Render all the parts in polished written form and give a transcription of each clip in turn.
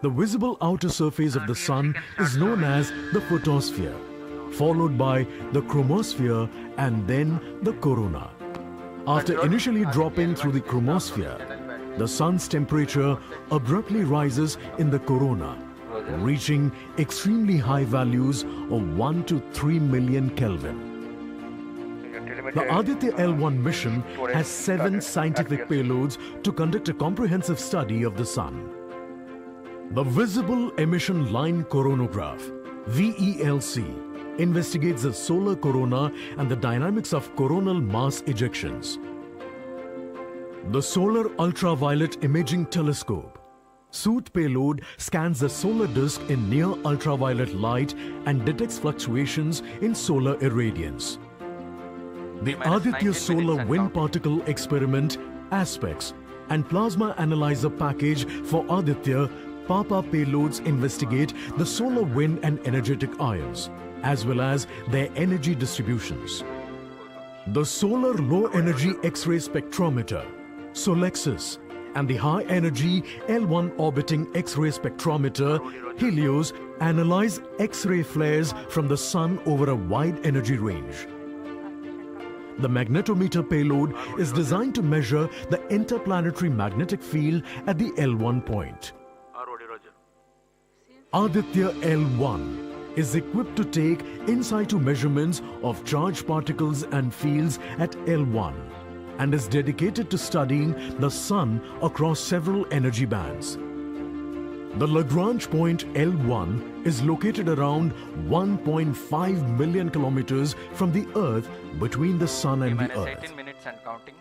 The visible outer surface of the Sun is known as the photosphere, followed by the chromosphere and then the corona. After initially dropping through the chromosphere, the Sun's temperature abruptly rises in the corona, reaching extremely high values of 1 to 3 million Kelvin. The Aditya L1 mission has 7 scientific payloads to conduct a comprehensive study of the Sun. The Visible Emission Line Coronagraph, VELC, investigates the solar corona and the dynamics of coronal mass ejections. The Solar Ultraviolet Imaging Telescope, SOOT payload, scans the solar disk in near ultraviolet light and detects fluctuations in solar irradiance. The Aditya Solar Wind Particle Experiment, ASPEX, and Plasma Analyzer Package for Aditya PAPA payloads investigate the solar wind and energetic ions, as well as their energy distributions. The Solar Low Energy X-ray Spectrometer, SOLEXIS, and the High Energy L1 Orbiting X-ray Spectrometer, HELIOS, analyze X-ray flares from the Sun over a wide energy range. The magnetometer payload is designed to measure the interplanetary magnetic field at the L1 point. Aditya L1 is equipped to take in situ measurements of charged particles and fields at L1 and is dedicated to studying the Sun across several energy bands. The Lagrange point L1 is located around 1.5 million kilometers from the Earth, between the Sun and the Earth. 18 minutes and counting.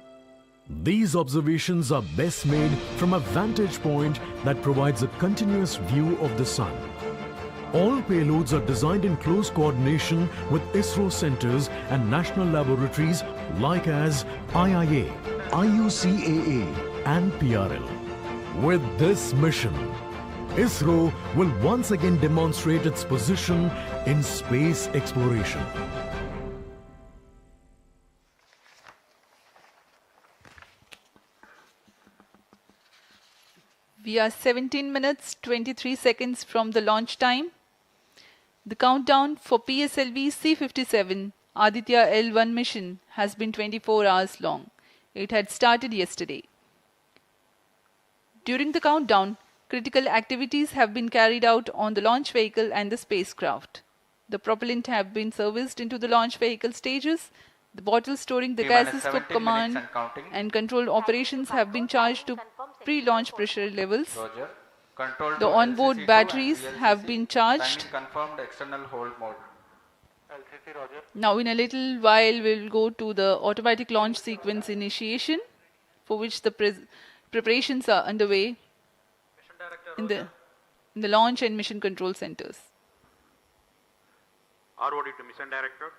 These observations are best made from a vantage point that provides a continuous view of the Sun. All payloads are designed in close coordination with ISRO centers and national laboratories like as IIA, IUCAA and PRL. With this mission, ISRO will once again demonstrate its position in space exploration. We are 17 minutes 23 seconds from the launch time. The countdown for PSLV C-57 Aditya L1 mission has been 24 hours long. It had started yesterday. During the countdown, critical activities have been carried out on the launch vehicle and the spacecraft. The propellant have been serviced into the launch vehicle stages. The bottles storing the gases for command and control operations have been charged to pre-launch pressure levels. The onboard batteries have been charged. Now in a little while we will go to the automatic launch sequence initiation, for which the preparations are underway in the launch and mission control centers. ROD to Mission Director.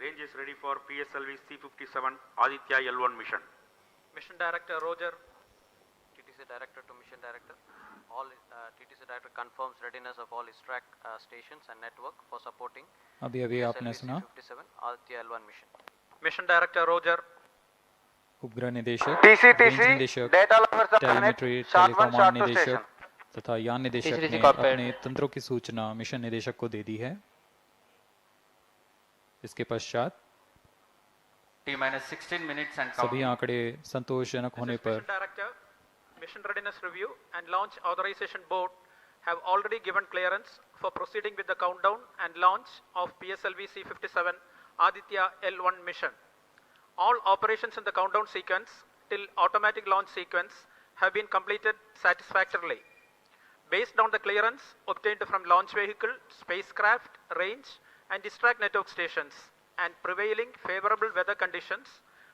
Range is ready for PSLV C-57 Aditya L1 mission. Mission Director Roger. TTC Director to Mission Director. All TTC Director confirms readiness of all track stations and network for supporting अभी आपने सुना C-57 Aditya L1 mission. Mission Director Roger. उपग्रह निदेशक, TCTC निदेशक, data longer telemetry, टेलीकमांड निदेशक तथा यान निदेशक ने अपने तंत्रों की सूचना मिशन निदेशक को दे दी है। इसके पश्चात T-16 minutes and सभी counting. आंकड़े संतोषजनक होने पर Mission Director, Mission Readiness Review and Launch Authorization Board have already given clearance for proceeding with the countdown and launch of PSLV C-57 Aditya L1 mission. All operations in the countdown sequence till automatic launch sequence have been completed satisfactorily. Based on the clearance obtained from launch vehicle, spacecraft, range and distract network stations and prevailing favorable weather conditions,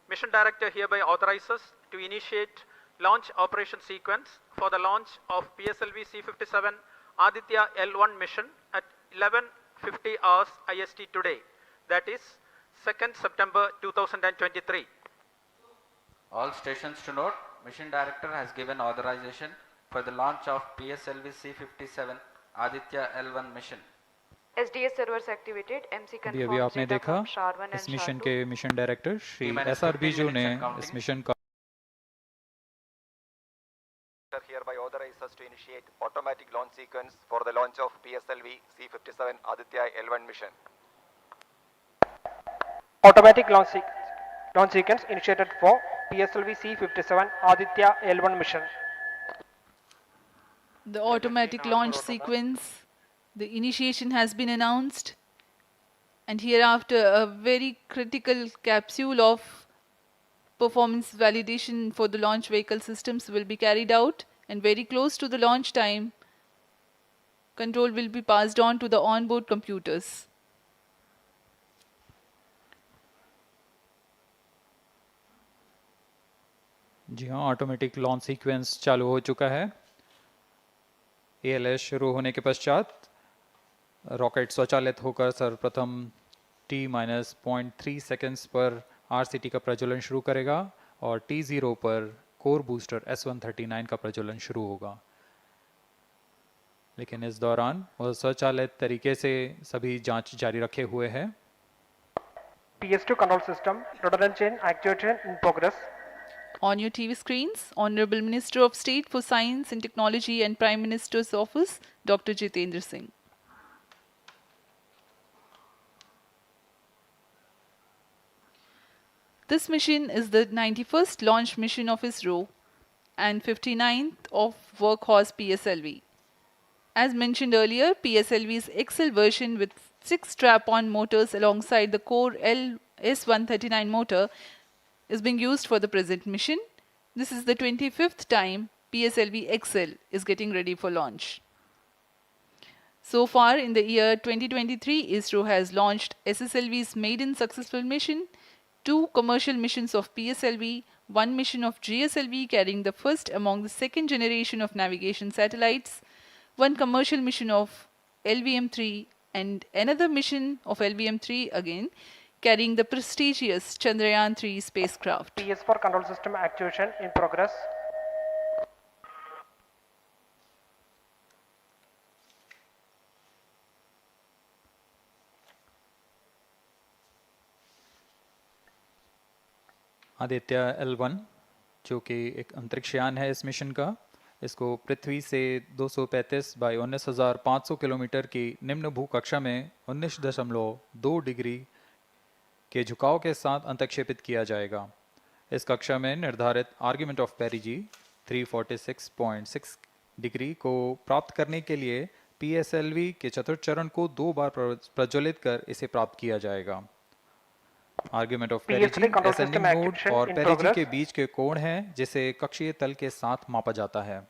Mission Director hereby authorizes to initiate launch operation sequence for the launch of PSLV C-57 Aditya L1 mission at 11:50 hours IST today, that is 2nd September 2023. All stations to note, Mission Director has given authorization for the launch of PSLV C-57 Aditya L1 mission. SDS servers activated. MC अभी confirmed आपने data देखा from SHAR-1 इस and mission SHAR-2. के mission director Shri T-minus SR 15 Biju ने minutes and counting. इस mission का Hereby authorizes us to initiate initiate automatic launch sequence for the launch of PSLV C57 Aditya L1 mission. Automatic launch sequence initiated for PSLV C57 Aditya L1 mission. The automatic launch sequence, the initiation has been announced, and hereafter a very critical capsule of performance validation for the launch vehicle systems will be carried out, and very close to the launch time, control will be passed on to the onboard computers. जी हाँ, automatic launch sequence चालू हो चुका है। ALS शुरू होने के पश्चात rocket स्वचालित होकर सर्वप्रथम T-0.3 सेकेंड्स पर RCT का प्रज्वलन शुरू करेगा और T0 पर कोर बूस्टर S139 का प्रज्वलन शुरू होगा। लेकिन इस दौरान वह स्वचालित तरीके से सभी जांच जारी रखे हुए है। PS2 control system, redundant chain actuation in progress. On your TV screens, Honorable Minister of State for Science and Technology and Prime Minister's Office, Dr. Jitendra Singh. This mission is the 91st launch mission of ISRO and 59th of Workhorse PSLV. As mentioned earlier, PSLV's XL version with 6 strap-on motors alongside the core S139 motor is being used for the present mission. This is the 25th time PSLV XL is getting ready for launch. So far in the year 2023, ISRO has launched SSLV's maiden successful mission, 2 commercial missions of PSLV, 1 mission of GSLV carrying the first among the second generation of navigation satellites, 1 commercial mission of LVM-3 and another mission of LVM-3 again, carrying the prestigious Chandrayaan-3 spacecraft. PS4 control system actuation in progress. Aditya L1 जो कि एक अंतरिक्षयान है इस mission का, इसको पृथ्वी से 235 by 19,500 kilometre की निम्न भूकक्षा में 19.2 डिग्री के झुकाव के साथ अंतक्षेपित किया जाएगा। इस कक्षा में निर्धारित आर्ग्यूमेंट ऑफ पेरिजी 346.6 डिग्री को प्राप्त करने के लिए PSLV के चतुर्थ चरण को 2 बार प्रज्वलित कर इसे प्राप्त किया जाएगा। आर्ग्यूमेंट ऑफ पेरिजी असेंडिंग मोड और पेरिजी के बीच के कोण है जिसे कक्षीय तल के साथ मापा जाता है।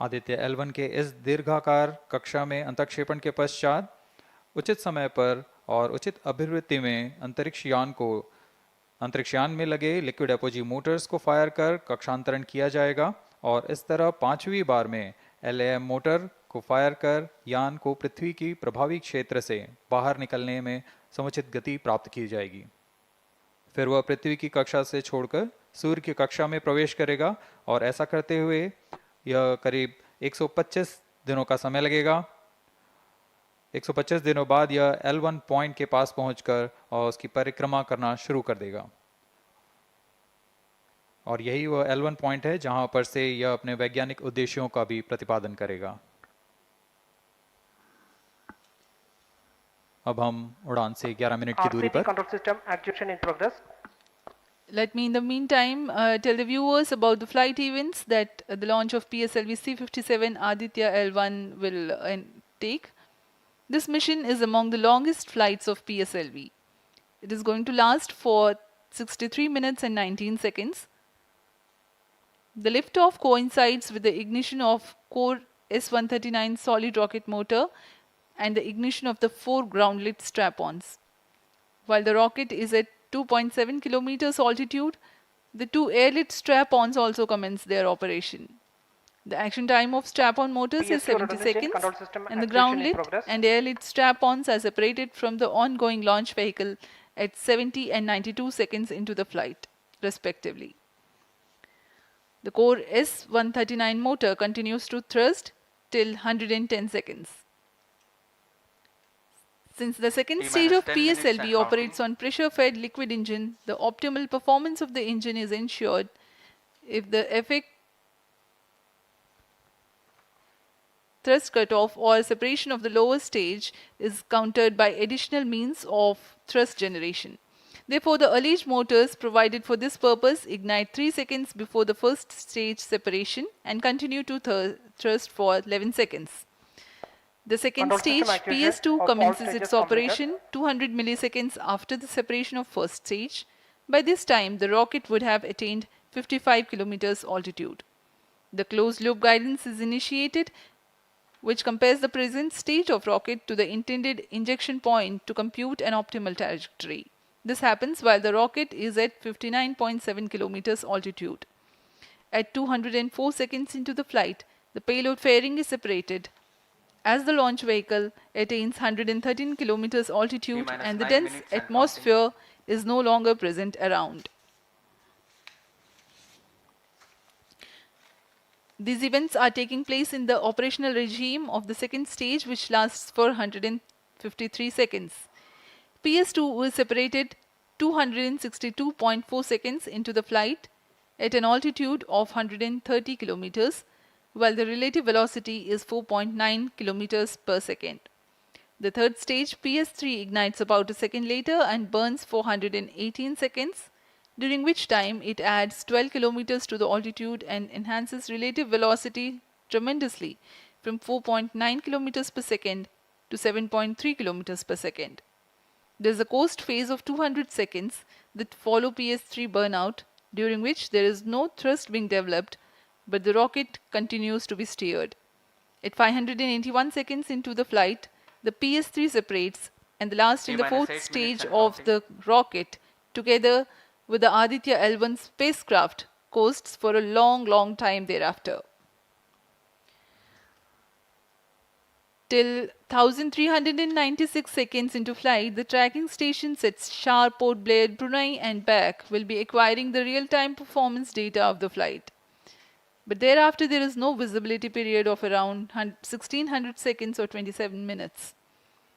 आदित्य L1 के इस दीर्घाकार कक्षा में अंतक्षेपण के पश्चात उचित समय पर और उचित अभिवृत्ति में अंतरिक्षयान में लगे लिक्विड एपोजी मोटर्स को फायर कर कक्षांतरण किया जाएगा और इस तरह 5वीं बार में LAM मोटर को फायर कर यान को पृथ्वी की प्रभावी क्षेत्र से बाहर निकलने में समुचित गति प्राप्त की जाएगी। फिर वह पृथ्वी की कक्षा से छोड़कर सूर्य की कक्षा में प्रवेश करेगा और ऐसा करते हुए यह करीब 125 दिनों का समय लगेगा। 125 दिनों बाद यह L1 पॉइंट के पास पहुंचकर और उसकी परिक्रमा करना शुरू कर देगा और यही वह L1 पॉइंट है जहां पर से यह अपने वैज्ञानिक उद्देश्यों का भी प्रतिपादन करेगा। अब हम उड़ान से 11 मिनट की दूरी पर control system actuation in progress. Let me in the meantime tell the viewers about the flight events that the launch of PSLV C57 Aditya L1 will take. This mission is among the longest flights of PSLV. It is going to last for 63 minutes and 19 seconds. The liftoff coincides with the ignition of core S139 solid rocket motor and the ignition of the 4 ground-lit strap-ons. While the rocket is at 2.7 kilometers altitude, the 2 air-lit strap-ons also commence their operation. The action time of strap-on motors is 70 seconds and the ground-lit and air-lit strap-ons are separated from the ongoing launch vehicle at 70 and 92 seconds into the flight, respectively. The core S139 motor continues to thrust till 110 seconds. Since the second stage of PSLV operates on pressure-fed liquid engine, the optimal performance of the engine is ensured if the effect thrust cutoff or separation of the lower stage is countered by additional means of thrust generation. Therefore, the alleged motors provided for this purpose ignite 3 seconds before the first stage separation and continue to thrust for 11 seconds. The second Control stage, system activation PS2, of all commences stages its completed. operation 200 milliseconds after the separation of first stage. By this time, the rocket would have attained 55 kilometers altitude. The closed loop guidance is initiated, which compares the present state of rocket to the intended injection point to compute an optimal trajectory. This happens while the rocket is at 59.7 kilometers altitude. At 204 seconds into the flight, the payload fairing is separated as the launch vehicle attains 113 kilometers altitude T-minus and the 9 dense minutes and atmosphere is no longer present around. These events are taking place in the operational regime of the second stage, which lasts for 153 seconds. PS2 is separated 262.4 seconds into the flight at an altitude of 130 kilometers, while the relative velocity is 4.9 kilometers per second. The third stage, PS3, ignites about a second later and burns for 118 seconds, during which time it adds 12 kilometers to the altitude and enhances relative velocity tremendously from 4.9 kilometers per second to 7.3 kilometers per second. There is a coast phase of 200 seconds that follow PS3 burnout, during which there is no thrust being developed, but the rocket continues to be steered. At 581 seconds into the flight, the PS3 separates, and the last and the T-minus fourth 8 minutes stage and of counting. the rocket, together with the Aditya L1 spacecraft, coasts for a long time thereafter. Till 1396 seconds into flight, the tracking stations at Shar, Port Blair, Brunei and back will be acquiring the real-time performance data of the flight. But thereafter there is no visibility period of around 1600 seconds or 27 minutes.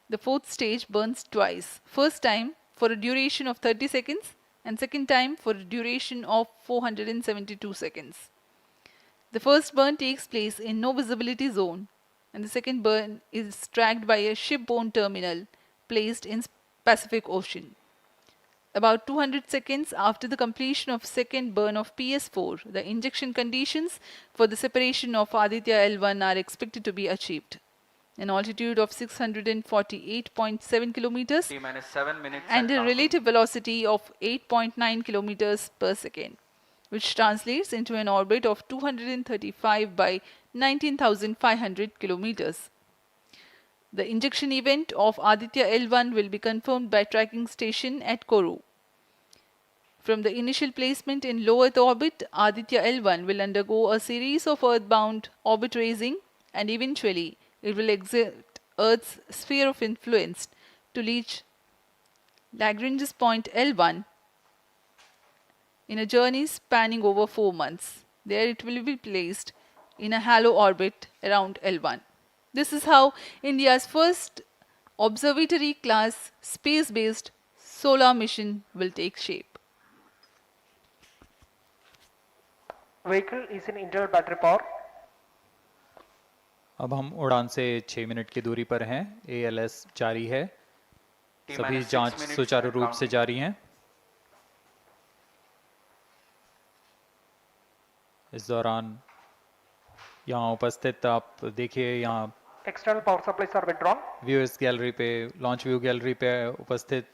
The fourth stage burns twice. First time for a duration of 30 seconds and second time for a duration of 472 seconds. The first burn takes place in no visibility zone, and the second burn is tracked by a shipborne terminal placed in Pacific Ocean. About 200 seconds after the completion of second burn of PS4, the injection conditions for the separation of Aditya L1 are expected to be achieved. An altitude of 648.7 kilometers T-minus 7 minutes and a counting. relative velocity of 8.9 kilometers per second, which translates into an orbit of 235 by 19,500 kilometers. The injection event of Aditya L1 will be confirmed by tracking station at Kourou. From the initial placement in low Earth orbit, Aditya L1 will undergo a series of earthbound orbit raising, and eventually it will exit Earth's sphere of influence to reach Lagrange's point L1 in a journey spanning over 4 months. There it will be placed in a halo orbit around L1. This is how India's first observatory class space-based solar mission will take shape. Vehicle is in internal battery power. अब हम उड़ान से 6 minute की दूरी पर हैं। ALS जारी है, सभी T-minus 6 जांच minutes सुचारू and रूप से counting. जारी हैं। इस दौरान यहाँ उपस्थित आप देखिए, यहाँ External power supplies are withdrawn. Viewers gallery पे, लॉन्च व्यू गैलरी पे उपस्थित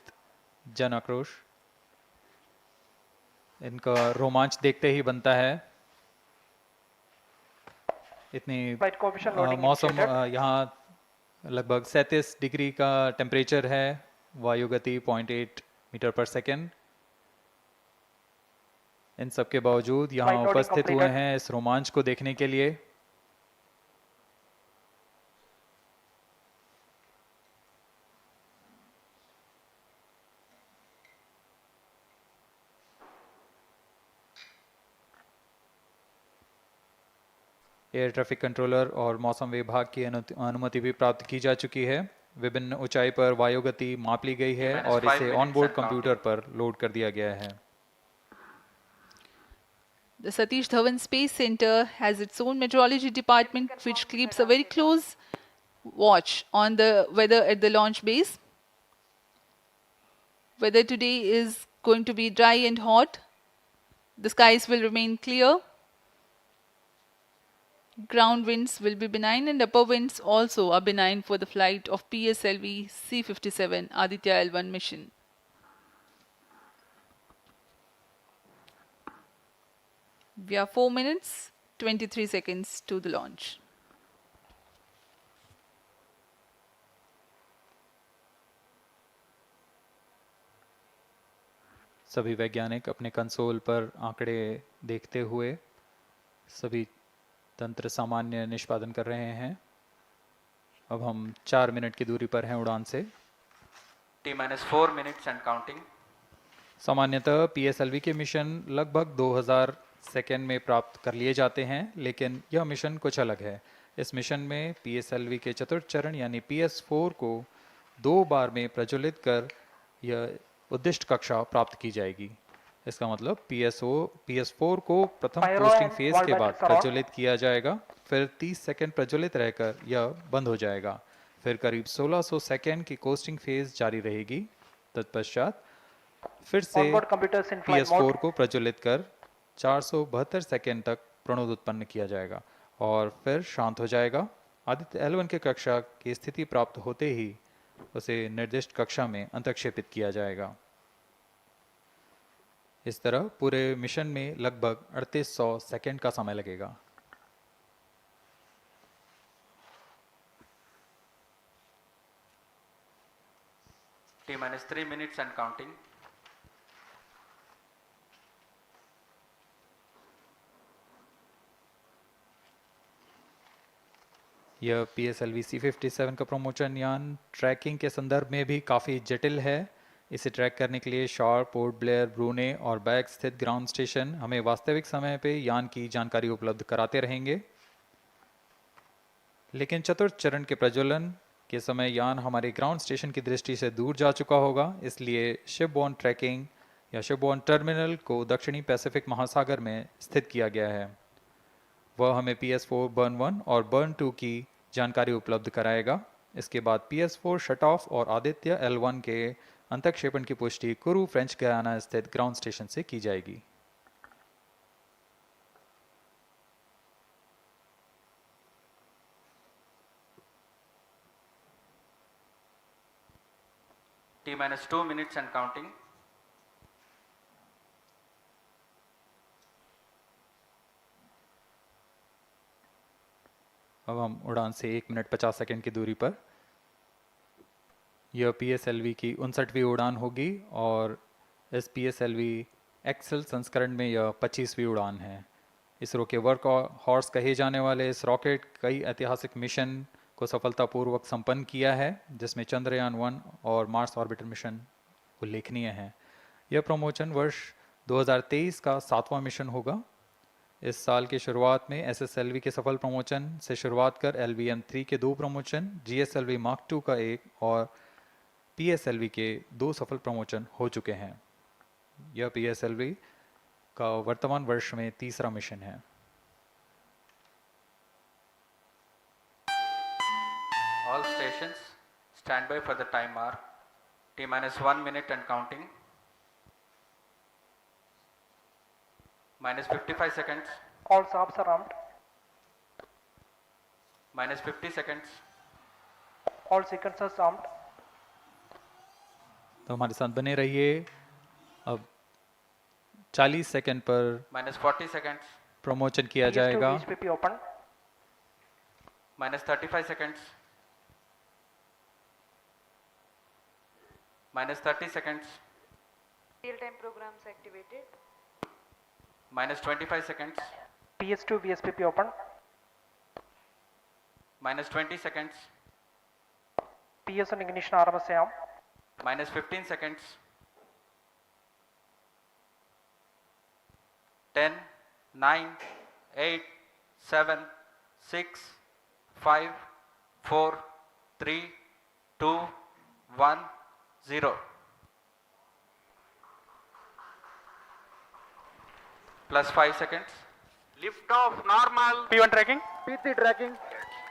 जन आक्रोश, इनका रोमांच देखते ही बनता है। इतनी Flight coefficient loading मौसम initiated. यहाँ लगभग 37 डिग्री का टेम्परेचर है, वायु गति 0.8 मीटर पर सेकेंड। इन सब के बावजूद यहाँ Flight loading उपस्थित हुए completed. हैं इस रोमांच को देखने के लिए। एयर ट्रैफिक कंट्रोलर और मौसम विभाग की अनुमति भी प्राप्त की जा चुकी है। विभिन्न ऊंचाई पर वायु गति माप ली गई है और इसे ऑन बोर्ड कंप्यूटर पर लोड कर दिया गया है। The Satish Dhawan Space Center has its own meteorology department which keeps a very close watch on the weather at the launch base. Weather today is going to be dry and hot. The skies will remain clear. Ground winds will be benign and upper winds also are benign for the flight of PSLV C-57 Aditya L1 mission. We are 4 minutes, 23 seconds to the launch. सभी वैज्ञानिक अपने console पर आंकड़े देखते हुए सभी तंत्र सामान्य निष्पादन कर रहे हैं। अब हम 4 मिनट की दूरी पर हैं उड़ान से। T-4 minutes and counting. सामान्यतः PSLV के मिशन लगभग 2000 सेकेंड में प्राप्त कर लिए जाते हैं, लेकिन यह मिशन कुछ अलग है। इस मिशन में PSLV के चतुर्थ चरण यानी PS4 को 2 बार में प्रज्वलित कर यह उद्दिष्ट कक्षा प्राप्त की जाएगी। इसका मतलब PS4 को प्रथम कोस्टिंग फेज के बाद प्रज्वलित किया जाएगा, फिर 30 सेकेंड प्रज्वलित रहकर यह बंद हो जाएगा, फिर करीब 1600 सेकेंड की कोस्टिंग फेज जारी रहेगी। तत्पश्चात फिर से PS4 को प्रज्वलित कर 472 सेकेंड तक प्रणोद उत्पन्न किया जाएगा और फिर शांत हो जाएगा। आदित्य L1 के कक्षा की स्थिति प्राप्त होते ही उसे निर्दिष्ट कक्षा में अंतक्षेपित किया जाएगा। इस तरह पूरे मिशन में लगभग 3800 सेकेंड का समय लगेगा। T-3 minutes and counting. यह PSLV C-57 का प्रमोशन यान ट्रैकिंग के संदर्भ में भी काफ़ी जटिल है। इसे ट्रैक करने के लिए शॉर, पोर्ट ब्लेयर, ब्रूने और बैग स्थित ग्राउंड स्टेशन हमें वास्तविक समय पे यान की जानकारी उपलब्ध कराते रहेंगे। लेकिन चतुर्थ चरण के प्रज्वलन के समय यान हमारे ग्राउंड स्टेशन की दृष्टि से दूर जा चुका होगा, इसलिए शिपबॉर्न ट्रैकिंग या शिपबॉर्न टर्मिनल को दक्षिणी पैसिफिक महासागर में स्थित किया गया है। वह हमें PS4 बर्न 1 और बर्न 2 की जानकारी उपलब्ध कराएगा। इसके बाद PS4 शट ऑफ और आदित्य L1 के अंतक्षेपण की पुष्टि कुरु फ्रेंच गयाना स्थित ग्राउंड स्टेशन से की जाएगी। T-2 minutes and counting. अब हम उड़ान से 1 मिनट 50 सेकंड की दूरी पर। यह PSLV की 59वीं उड़ान होगी और इस PSLV एक्सेल संस्करण में यह 25वीं उड़ान है। इसरो के वर्क हॉर्स कहे जाने वाले इस रॉकेट कई ऐतिहासिक मिशन को सफलतापूर्वक संपन्न किया है, जिसमें चंद्रयान 1 और मार्स ऑर्बिटर मिशन उल्लेखनीय हैं। यह प्रमोशन वर्ष 2023 का 7वां मिशन होगा। इस साल की शुरुआत में SSLV के सफल प्रमोशन से शुरुआत कर LVM-3 के 2 प्रमोशन, GSLV Mark II का 1 और PSLV के 2 सफल प्रमोशन हो चुके हैं। यह PSLV का वर्तमान वर्ष में 3रा मिशन है। All stations stand by for the time mark. T-1 minute and counting. Minus 55 seconds. All subs are armed. Minus 50 seconds. All sequencers armed. तो हमारे साथ बने रहिए। अब 40 सेकंड पर Minus 40 seconds. प्रमोशन किया जाएगा। HPP open. Minus 35 seconds. Minus 30 seconds. Real-time programs activated. Minus 25 seconds. PS2 VSPP open. Minus 20 seconds. PS1 ignition RMS arm. Minus 15 seconds. 10, 9, 8, 7, 6, 5, 4, 3, 2, 1, 0. Plus 5 seconds. Liftoff normal. P1 tracking. P3 tracking.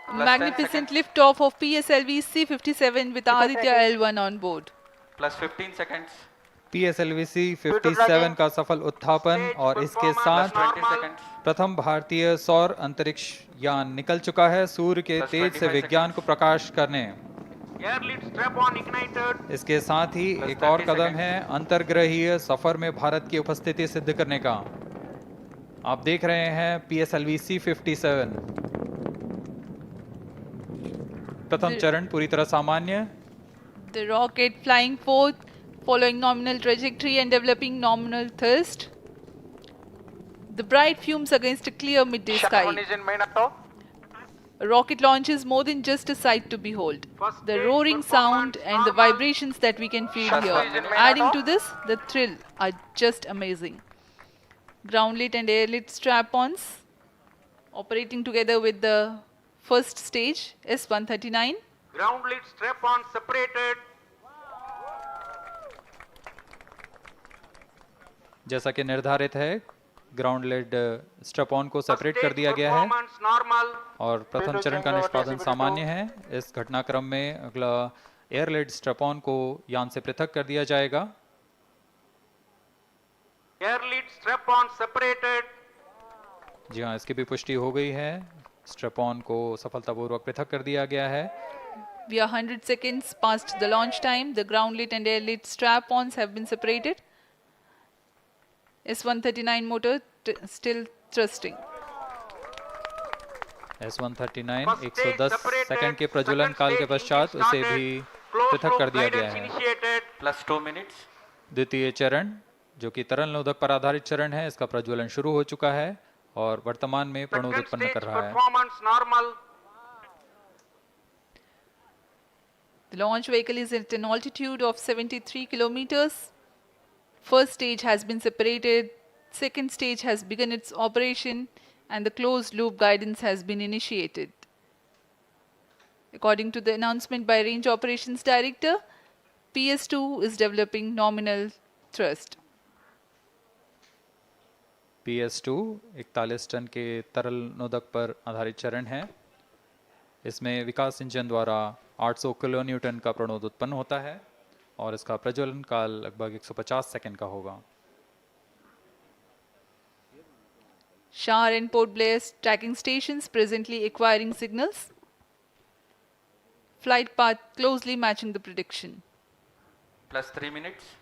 Plus 10 Magnificent seconds. liftoff of PSLV C57 with Aditya L1 on board. Plus 15 seconds. PSLV C57 का सफल उत्थापन और इसके साथ 20 seconds. प्रथम भारतीय सौर अंतरिक्ष यान निकल चुका है सूर्य के Plus तेज से 25 विज्ञान को प्रकाश करने। Air lead strap on ignited. इसके साथ ही Plus एक और 30 कदम seconds. है अंतर्ग्रहीय सफर में भारत की उपस्थिति सिद्ध करने का। आप देख रहे हैं PSLV C57 प्रथम चरण पूरी तरह सामान्य। The rocket flying forth, following nominal trajectory and developing nominal thrust. The bright fumes against a clear midday sky. A rocket launch is more than just a sight to behold. The roaring sound and the vibrations that we can feel here, adding to this, the thrill, are just amazing. Ground-lit and air-lit strap-ons operating together with the first stage, S139. Ground lead strap on separated. जैसा कि निर्धारित है ground lead strap on को separate कर दिया गया है Performance normal. और प्रथम चरण का निष्पादन सामान्य है। इस घटनाक्रम में अगला एयर लेड स्ट्रैप ऑन को यान से पृथक कर दिया जाएगा। Air lead strap on separated. जी हाँ, इसकी भी पुष्टि हो गई है। स्ट्रैप ऑन को सफलतापूर्वक पृथक कर दिया गया है। We are 100 seconds past the launch time. The ground-lit and air-lit strap-ons have been separated. S139 motor still thrusting. S139 110 second के प्रज्वलन काल के पश्चात उसे भी पृथक कर दिया गया है। Plus 2 minutes. द्वितीय चरण जो कि तरल नोदक पर आधारित चरण है, इसका प्रज्वलन शुरू हो चुका है और वर्तमान में प्रणोद Second उत्पन्न stage कर रहा है। performance normal. The launch vehicle is at an altitude of 73 kilometers. First stage has been separated. Second stage has begun its operation and the closed loop guidance has been initiated. According to the announcement by Range Operations Director, PS2 is developing nominal thrust. PS2 41 ton के तरल नोदक पर आधारित चरण है। इसमें विकास engine द्वारा 800 kilo Newton का प्रणोद उत्पन्न होता है और इसका प्रज्वलन काल लगभग 150 सेकंड का होगा। Shar and Port Blair tracking stations presently acquiring signals. Flight path closely matching the prediction. Plus 3 minutes.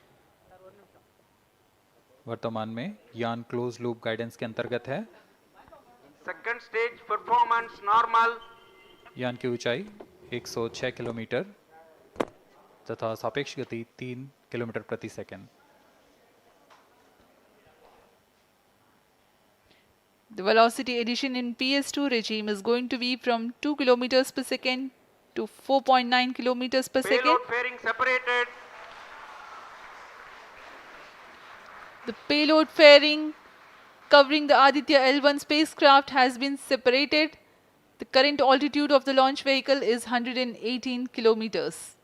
वर्तमान में यान क्लोज लूप गाइडेंस के अंतर्गत है। Second stage performance normal. यान की ऊंचाई 106 किलोमीटर तथा सापेक्ष गति 3 किलोमीटर प्रति second. The velocity addition in PS2 regime is going to be from 2 kilometers per second to 4.9 kilometers per second. Payload fairing separated. The payload fairing covering the Aditya L1 spacecraft has been separated. The current altitude of the launch vehicle is 118 kilometers.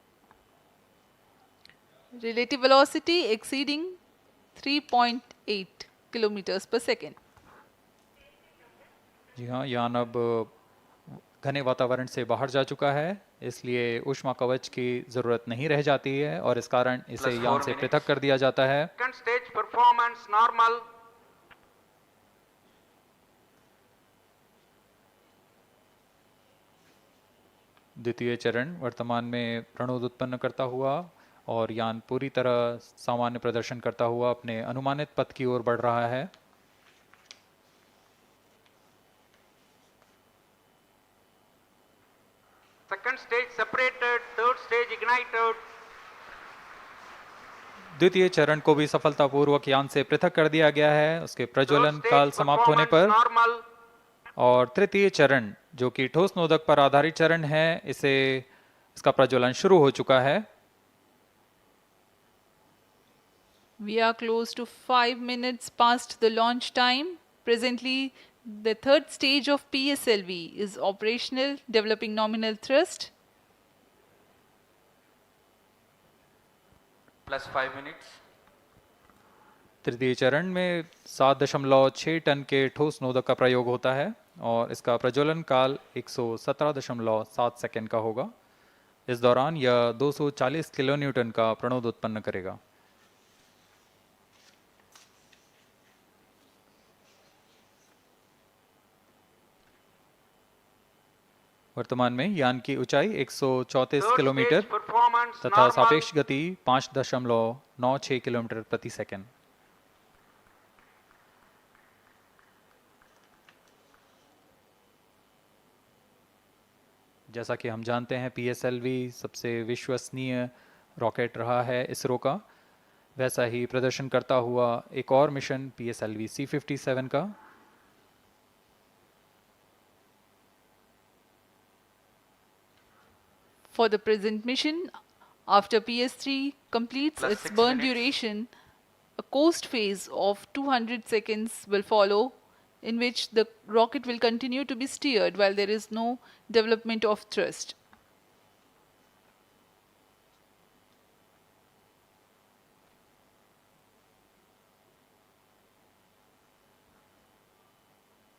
Relative velocity exceeding 3.8 kilometers per second. जी हाँ, यान अब घने वातावरण से बाहर जा चुका है, इसलिए ऊष्मा कवच की जरूरत नहीं रह जाती है और इस कारण इसे Plus यान 4 से minutes. पृथक कर दिया जाता है। Second stage performance normal. द्वितीय चरण वर्तमान में प्रणोद उत्पन्न करता हुआ और यान पूरी तरह सामान्य प्रदर्शन करता हुआ अपने अनुमानित पथ की ओर बढ़ रहा है। Second stage separated. Third stage ignited. द्वितीय चरण को भी सफलतापूर्वक यान से पृथक कर दिया गया है उसके प्रज्वलन Third stage काल समाप्त होने performance पर। normal. और तृतीय चरण जो कि ठोस नोदक पर आधारित चरण है, इसका प्रज्वलन शुरू हो चुका है। We are close to 5 minutes past the launch time. Presently, the third stage of PSLV is operational, developing nominal thrust. Plus 5 minutes. तृतीय चरण में 7.6 टन के ठोस नोदक का प्रयोग होता है और इसका प्रज्वलन काल 117.7 सेकंड का होगा। इस दौरान यह 240 किलोन्यूटन का प्रणोद उत्पन्न करेगा। वर्तमान में यान की ऊंचाई 134 किलोमीटर तथा सापेक्ष गति 5.96 किलोमीटर प्रति सेकंड। जैसा कि हम जानते हैं PSLV सबसे विश्वसनीय रॉकेट रहा है इसरो का, वैसा ही प्रदर्शन करता हुआ एक और मिशन PSLV C57 का। For the present mission, after PS3 completes Plus its 6 burn minutes. duration, a coast phase of 200 seconds will follow, in which the rocket will continue to be steered while there is no development of thrust.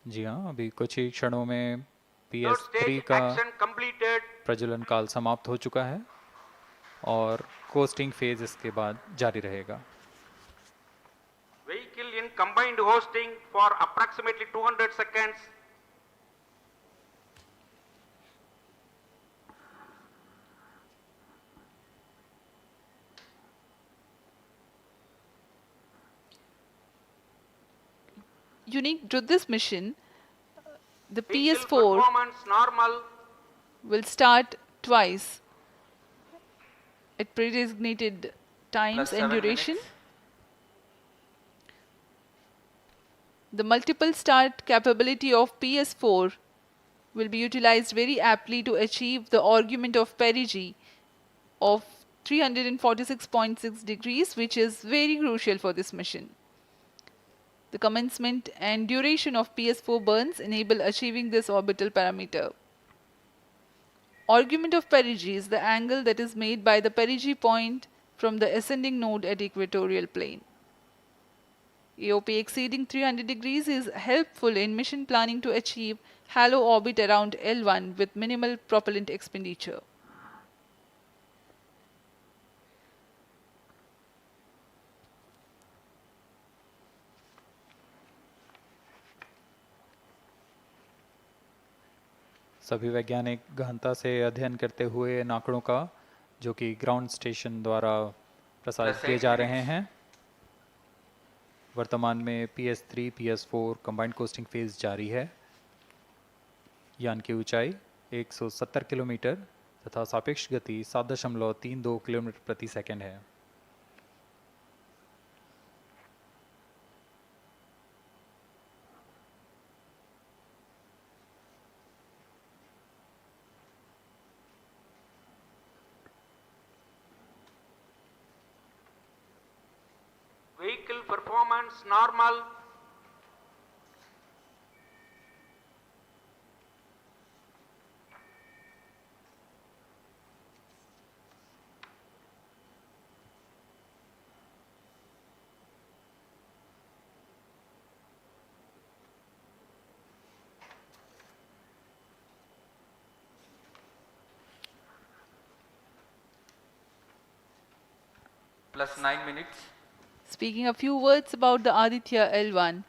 जी हाँ, अभी कुछ ही क्षणों में PS3 का प्रज्वलन काल समाप्त हो चुका है और कोस्टिंग फेज इसके बाद जारी रहेगा। Vehicle in combined hosting for approximately 200 seconds. Unique to this mission, the Vehicle PS4 performance normal. will start twice at pre-designated times Plus and 7 duration. minutes. The multiple start capability of PS4 will be utilized very aptly to achieve the argument of perigee of 346.6 degrees, which is very crucial for this mission. The commencement and duration of PS4 burns enable achieving this orbital parameter. Argument of perigee is the angle that is made by the perigee point from the ascending node at equatorial plane. AOP exceeding 300 degrees is helpful in mission planning to achieve halo orbit around L1 with minimal propellant expenditure. सभी वैज्ञानिक गहनता से अध्ययन करते हुए इन आंकड़ों का, जो कि ग्राउंड स्टेशन द्वारा प्रसारित किए जा रहे हैं। वर्तमान में PS3 PS4 combined costing phase जारी है। यान की ऊंचाई 170 किलोमीटर तथा सापेक्ष गति 7.32 किलोमीटर प्रति सेकंड है। Vehicle performance normal. Plus 9 minutes. Speaking a few words about the Aditya L1,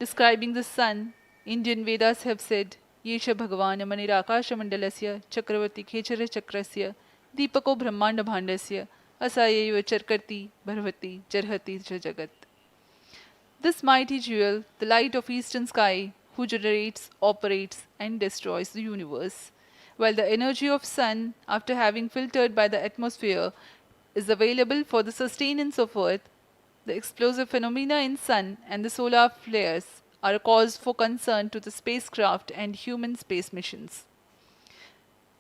describing the sun, Indian Vedas have said, Yesha Bhagavan Manirakasha Mandalasya Chakravarti Khechara Chakrasya Deepako Brahmanda Bhandasya Asayeva Charkarti Bharvati Jarhati Jagat. This mighty jewel, the light of eastern sky, who generates, operates and destroys the universe, while the energy of sun, after having filtered by the atmosphere, is available for the sustenance of earth, the explosive phenomena in sun and the solar flares are a cause for concern to the spacecraft and human space missions.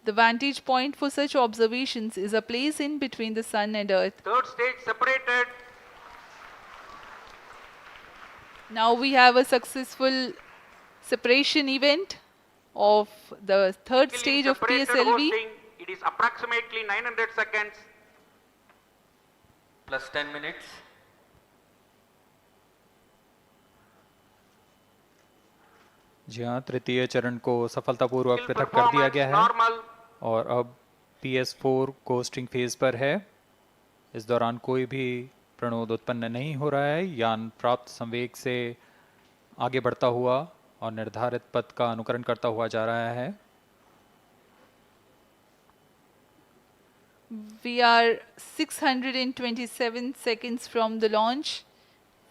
The vantage point for such observations is a place in between the sun and earth. Third stage separated. Now we have a successful separation event of the third Vehicle stage in of separated PSLV. hosting. It is approximately 900 seconds. Plus 10 minutes. जी हाँ, तृतीय चरण को सफलतापूर्वक Still पृथक कर दिया performance गया है normal. और अब PS4 कोस्टिंग फेज पर है। इस दौरान कोई भी प्रणोद उत्पन्न नहीं हो रहा है। यान प्राप्त संवेग से आगे बढ़ता हुआ और निर्धारित पथ का अनुकरण करता हुआ जा रहा है। We are 627 seconds from the launch.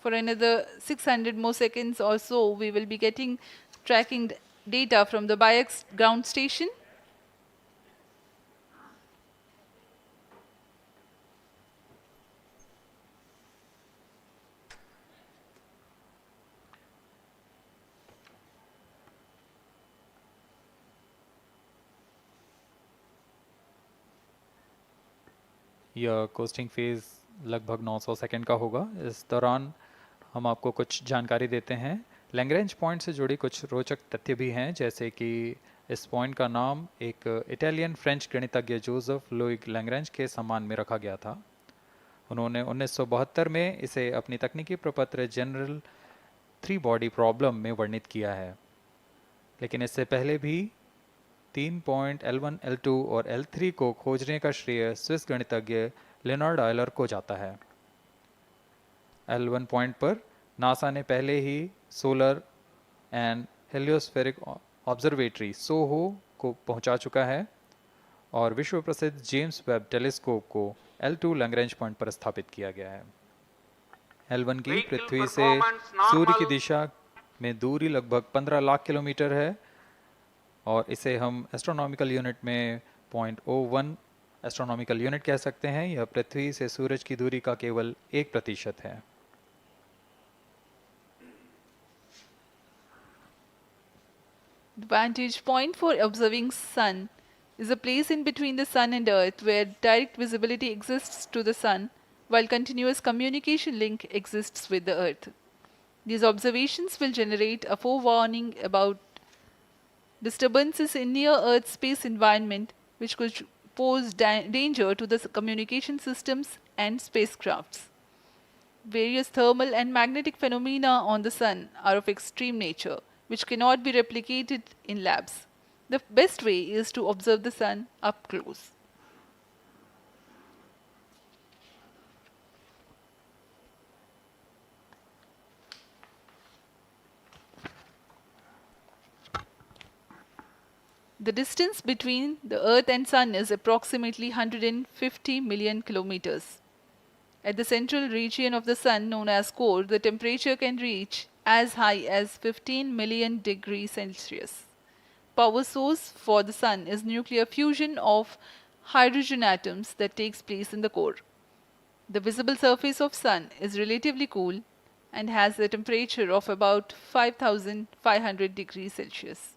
For another 600 more seconds or so, we will be getting tracking data from the BIAX ground station. यह कोस्टिंग फेज लगभग 900 सेकंड का होगा। इस दौरान हम आपको कुछ जानकारी देते हैं। लैग्रेंज पॉइंट से जुड़ी कुछ रोचक तथ्य भी हैं, जैसे कि इस पॉइंट का नाम एक इटालियन फ्रेंच गणितज्ञ जोसेफ लुइग लैग्रेंज के सम्मान में रखा गया था। उन्होंने 1972 में इसे अपनी तकनीकी प्रपत्र जनरल 3 बॉडी प्रॉब्लम में वर्णित किया है, लेकिन इससे पहले भी 3 पॉइंट L1, L2 और L3 को खोजने का श्रेय स्विस गणितज्ञ लियोनार्ड आयलर को जाता है। L1 पॉइंट पर नासा ने पहले ही सोलर एंड हेलियोस्फेरिक ऑब्जर्वेटरी सोहो को पहुंचा चुका है और विश्व प्रसिद्ध जेम्स वेब टेलीस्कोप को L2 लैग्रेंज पॉइंट पर स्थापित किया गया है। L1 की पृथ्वी से सूर्य की दिशा में दूरी लगभग 15 लाख किलोमीटर है और इसे हम एस्ट्रोनॉमिकल यूनिट में 0.01 एस्ट्रोनॉमिकल यूनिट कह सकते हैं। यह पृथ्वी से सूरज की दूरी का केवल 1% है। The vantage point for observing sun is a place in between the sun and earth where direct visibility exists to the sun while continuous communication link exists with the earth. These observations will generate a forewarning about disturbances in near earth space environment which could pose danger to the communication systems and spacecrafts. Various thermal and magnetic phenomena on the sun are of extreme nature, which cannot be replicated in labs. The best way is to observe the sun up close. The distance between the Earth and Sun is approximately 150 million kilometers. At the central region of the Sun, known as core, the temperature can reach as high as 15 million degrees Celsius. Power source for the Sun is nuclear fusion of hydrogen atoms that takes place in the core. The visible surface of Sun is relatively cool and has a temperature of about 5,500 degrees Celsius.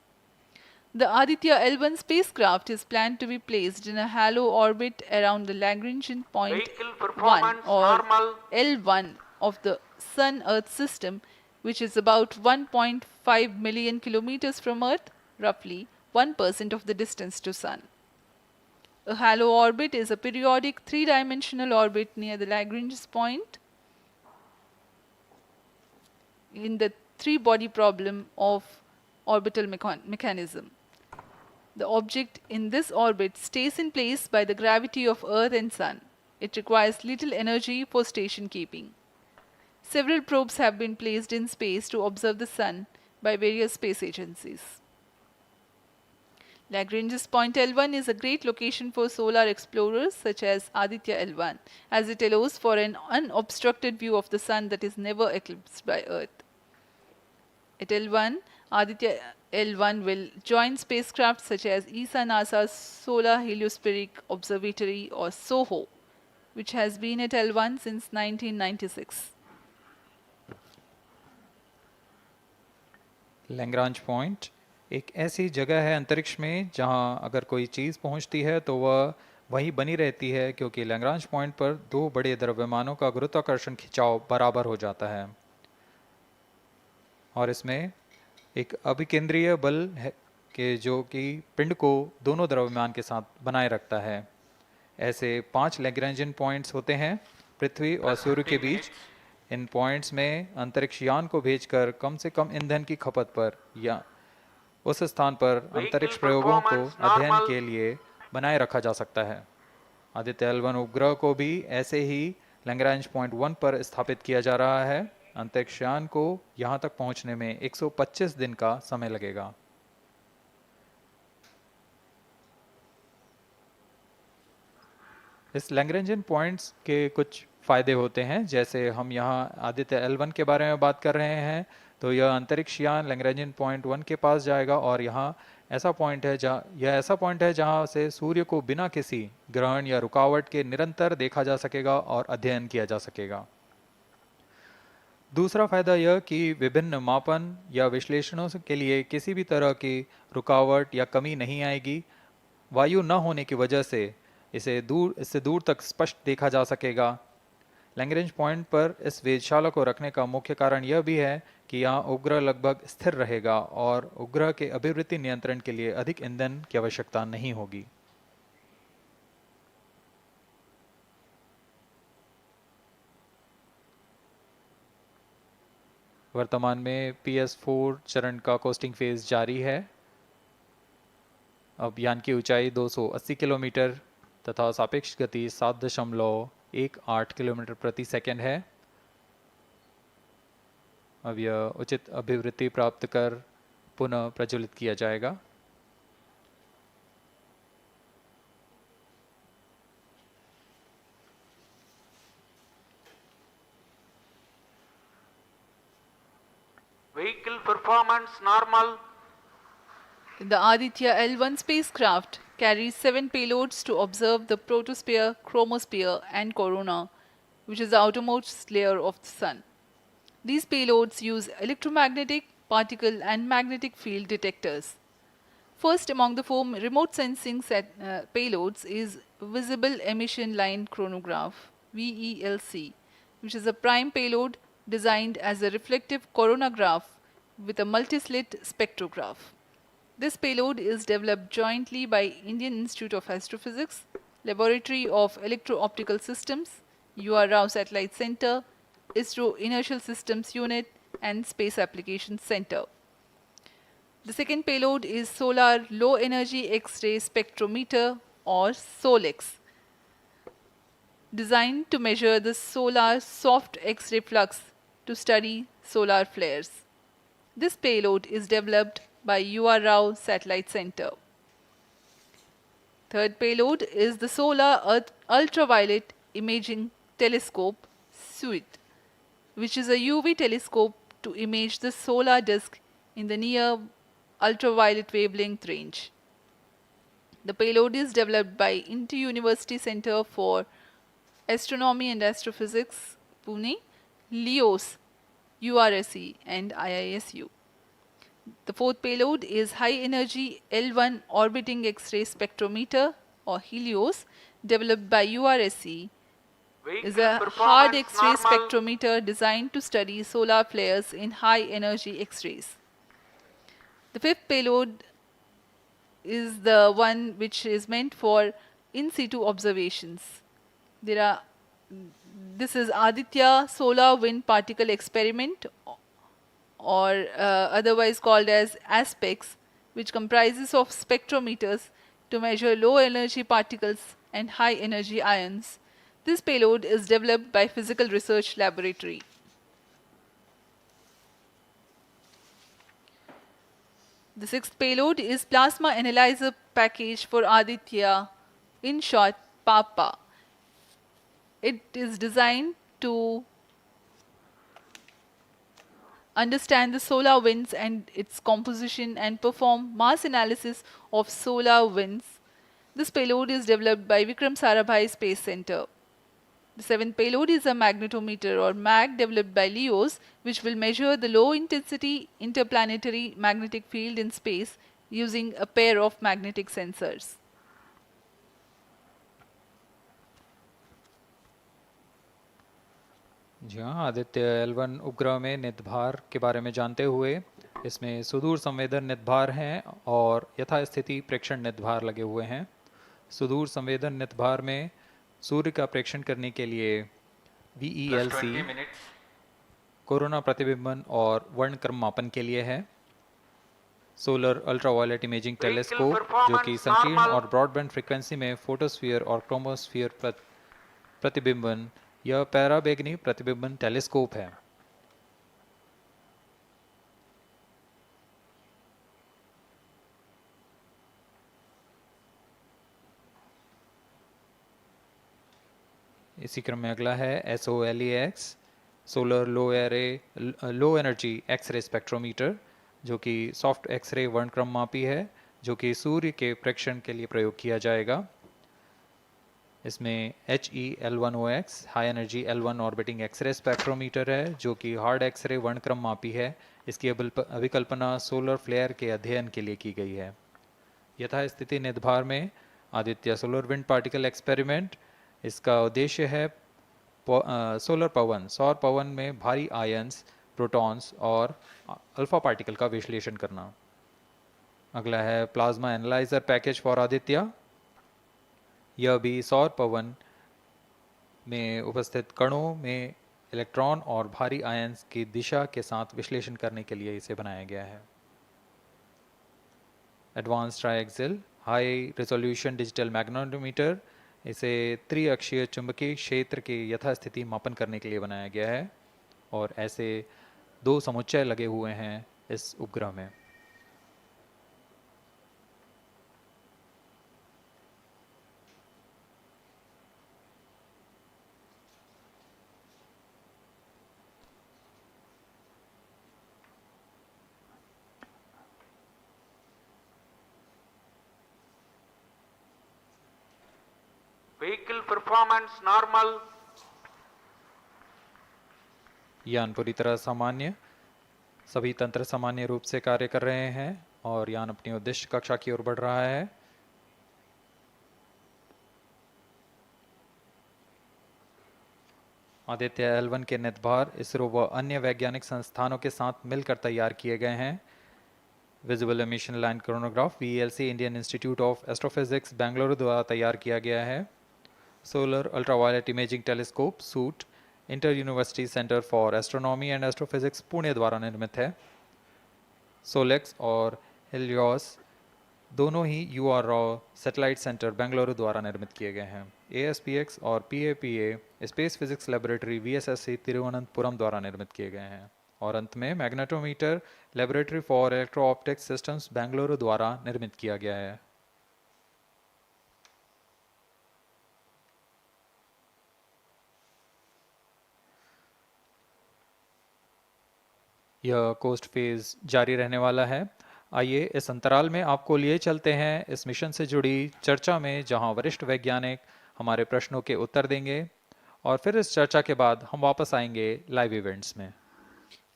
The Aditya L1 spacecraft is planned to be placed in a halo orbit around the Lagrangian point Vehicle 1 performance or normal. L1 of the Sun-Earth system, which is about 1.5 million kilometers from Earth, roughly 1% of the distance to Sun. A halo orbit is a periodic three-dimensional orbit near the Lagrange point in the three-body problem of orbital mechanism. The object in this orbit stays in place by the gravity of Earth and Sun. It requires little energy for station keeping. Several probes have been placed in space to observe the Sun by various space agencies. Lagrange's point L1 is a great location for solar explorers such as Aditya L1, as it allows for an unobstructed view of the Sun that is never eclipsed by Earth. At L1, Aditya L1 will join spacecraft such as ESA NASA's Solar Heliospheric Observatory or SOHO, which has been at L1 since 1996. Lagrange point एक ऐसी जगह है अंतरिक्ष में जहां अगर कोई चीज़ पहुंचती है तो वह वहीं बनी रहती है, क्योंकि लैग्रांज पॉइंट पर दो बड़े द्रव्यमानों का गुरुत्वाकर्षण खिंचाव बराबर हो जाता है और इसमें एक अभिकेंद्रीय बल है कि जो कि पिंड को दोनों द्रव्यमान के साथ बनाए रखता है। ऐसे 5 लैग्रेंजियन पॉइंट्स होते हैं पृथ्वी और सूर्य के बीच। इन पॉइंट्स में अंतरिक्ष यान को भेजकर कम से कम ईंधन की खपत पर या उस स्थान पर अंतरिक्ष प्रयोगों को अध्ययन के लिए बनाए रखा जा सकता है। आदित्य L1 उपग्रह को भी ऐसे ही लैग्रेंज पॉइंट 1 पर स्थापित किया जा रहा है। अंतरिक्ष यान को यहां तक पहुंचने में 125 दिन का समय लगेगा। इस लैग्रेंजियन पॉइंट्स के कुछ फायदे होते हैं, जैसे हम यहाँ आदित्य L1 के बारे में बात कर रहे हैं, तो यह अंतरिक्ष यान लैग्रेंजियन पॉइंट 1 के पास जाएगा और यहाँ ऐसा पॉइंट है जहाँ से सूर्य को बिना किसी ग्रहण या रुकावट के निरंतर देखा जा सकेगा और अध्ययन किया जा सकेगा। दूसरा फायदा यह कि विभिन्न मापन या विश्लेषणों के लिए किसी भी तरह की रुकावट या कमी नहीं आएगी। वायु न होने की वजह से इससे दूर तक स्पष्ट देखा जा सकेगा। लैग्रेंज पॉइंट पर इस वेधशाला को रखने का मुख्य कारण यह भी है कि यहाँ उपग्रह लगभग स्थिर रहेगा और उपग्रह के अभिवृत्ति नियंत्रण के लिए अधिक ईंधन की आवश्यकता नहीं होगी। वर्तमान में PS4 चरण का कोस्टिंग फेज जारी है। अब यान की ऊंचाई 280 किलोमीटर तथा सापेक्ष गति 7.18 किलोमीटर प्रति सेकंड है। अब यह उचित अभिवृत्ति प्राप्त कर पुनः प्रज्वलित किया जाएगा। Vehicle performance normal. The Aditya L1 spacecraft carries 7 payloads to observe the protosphere, chromosphere, and corona, which is the outermost layer of the Sun. These payloads use electromagnetic, particle, and magnetic field detectors. First among the 4 remote sensing payloads is Visible Emission Line Chronograph (VELC), which is a prime payload designed as a reflective coronagraph with a multi-slit spectrograph. This payload is developed jointly by Indian Institute of Astrophysics, Laboratory of Electro-Optical Systems, UR Rao Satellite Center, ISRO Inertial Systems Unit, and Space Applications Center. The second payload is Solar Low Energy X-ray Spectrometer, or SOLEX, designed to measure the solar soft X-ray flux to study solar flares. This payload is developed by UR Rao Satellite Center. Third payload is the Solar Earth Ultraviolet Imaging Telescope SUIT, which is a UV telescope to image the solar disk in the near ultraviolet wavelength range. The payload is developed by Inter-University Center for Astronomy and Astrophysics, Pune, LEOS, URSE, and IISU. The fourth payload is High Energy L1 Orbiting X-ray Spectrometer, or HELIOS, developed by URSE. Is a hard X-ray spectrometer designed to study solar flares in high energy X-rays. The fifth payload is the one which is meant for in situ observations. This is Aditya Solar Wind Particle Experiment, or otherwise called as ASPEX, which comprises of spectrometers to measure low energy particles and high energy ions. This payload is developed by Physical Research Laboratory. The sixth payload is Plasma Analyzer Package for Aditya, in short PAPA. It is designed to understand the solar winds and its composition and perform mass analysis of solar winds. This payload is developed by Vikram Sarabhai Space Center. The seventh payload is a magnetometer, or MAG, developed by LEOS, which will measure the low intensity interplanetary magnetic field in space using a pair of magnetic sensors. जी हाँ, Aditya L1 उपग्रह में निदभार के बारे में जानते हुए इसमें सुदूर संवेदन निदभार हैं और यथास्थिति प्रेक्षण निदभार लगे हुए हैं। सुदूर संवेदन निदभार में सूर्य का प्रेक्षण करने के लिए VELC कोरोना प्रतिबिंबन और वर्णक्रम मापन के लिए है। Solar ultraviolet imaging Vehicle telescope जो performance कि संकीर्ण normal. और ब्रॉडबैंड फ्रीक्वेंसी में फोटोस्फीयर और क्रोमोस्फीयर प्रतिबिंबन यह पैराबैंगनी प्रतिबिंबन टेलीस्कोप है। इसी क्रम में अगला है SOLEX solar low energy X ray spectrometer जो कि सॉफ्ट एक्सरे वर्णक्रम मापी है जो कि सूर्य के प्रेक्षण के लिए प्रयोग किया जाएगा। इसमें HEL1OX high energy L1 orbiting X ray spectrometer है जो कि हार्ड एक्सरे वर्णक्रम मापी है। इसकी अभिकल्पना सोलर फ्लेयर के अध्ययन के लिए की गई है। यथास्थिति निर्धार में Aditya solar wind particle experiment, इसका उद्देश्य है सोलर पवन सौर पवन में भारी आयंस, प्रोटॉन्स और अल्फा पार्टिकल का विश्लेषण करना। अगला है plasma analyser package for Aditya. यह भी सौर पवन में उपस्थित कणों में इलेक्ट्रॉन और भारी आयंस की दिशा के साथ विश्लेषण करने के लिए इसे बनाया गया है। Advance triaxial high resolution digital magnetometer, इसे त्रिअक्षीय चुंबकीय क्षेत्र के यथास्थिति मापन करने के लिए बनाया गया है और ऐसे 2 समुच्चय लगे हुए हैं इस उपग्रह में। Vehicle performance normal. यान पूरी तरह सामान्य, सभी तंत्र सामान्य रूप से कार्य कर रहे हैं और यान अपनी उद्देश्य कक्षा की ओर बढ़ रहा है। आदित्य L1 के नेतभार इसरो व अन्य वैज्ञानिक संस्थानों के साथ मिलकर तैयार किए गए हैं। Visible emission line chronograph VLC Indian institute of astrophysics Bengaluru द्वारा तैयार किया गया है। Solar ultraviolet imaging telescope suit inter university centre for astronomy and astrophysics Pune द्वारा निर्मित है। सोलेक्स और हेलियोस दोनों ही UR सैटेलाइट सेंटर बेंगलुरु द्वारा निर्मित किए गए हैं। ASPX और PAPA space physics laboratory VSSC Thiruvananthapuram द्वारा निर्मित किए गए हैं। और अंत में magnetometer laboratory for electro optics systems Bengaluru द्वारा निर्मित किया गया है। यह कोस्ट फेज जारी रहने वाला है। आइए इस अंतराल में आपको लिए चलते हैं इस मिशन से जुड़ी चर्चा में, जहां वरिष्ठ वैज्ञानिक हमारे प्रश्नों के उत्तर देंगे और फिर इस चर्चा के बाद हम वापस आएंगे लाइव इवेंट्स में।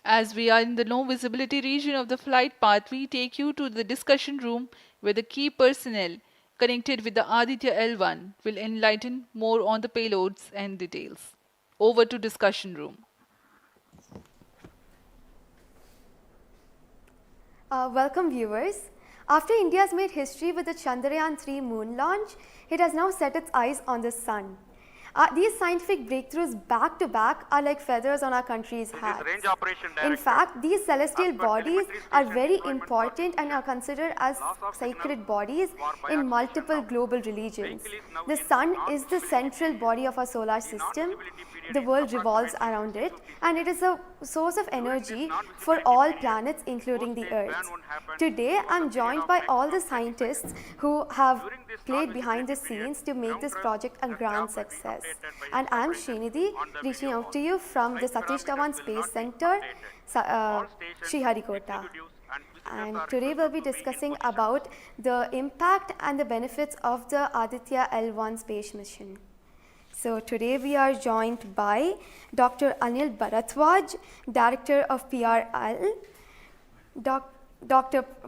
As we are in the low visibility region of the flight path, we take you to the discussion room where the key personnel connected with the Aditya L1 will enlighten more on the payloads and details. Over to discussion room. Welcome viewers. After India has made history with the Chandrayaan-3 moon launch, it has now set its eyes on the sun. These scientific breakthroughs back to back are like feathers on our country's hats. Range operation In fact, these celestial bodies are very important and are considered as sacred bodies in multiple global religions. The sun is the central body of our solar system. The world revolves around it, and it is a source of energy for all planets, including the Earth. Today, I'm joined by all the scientists who have played behind the scenes to make this project a grand success. And I'm Srinidhi, reaching out to you from the Satish Dhawan Space Center, Sriharikota. And today we'll be discussing about the impact and the benefits of the Aditya L1 space mission. So today we are joined by Dr. Anil Bharatwaj, Director of PRL,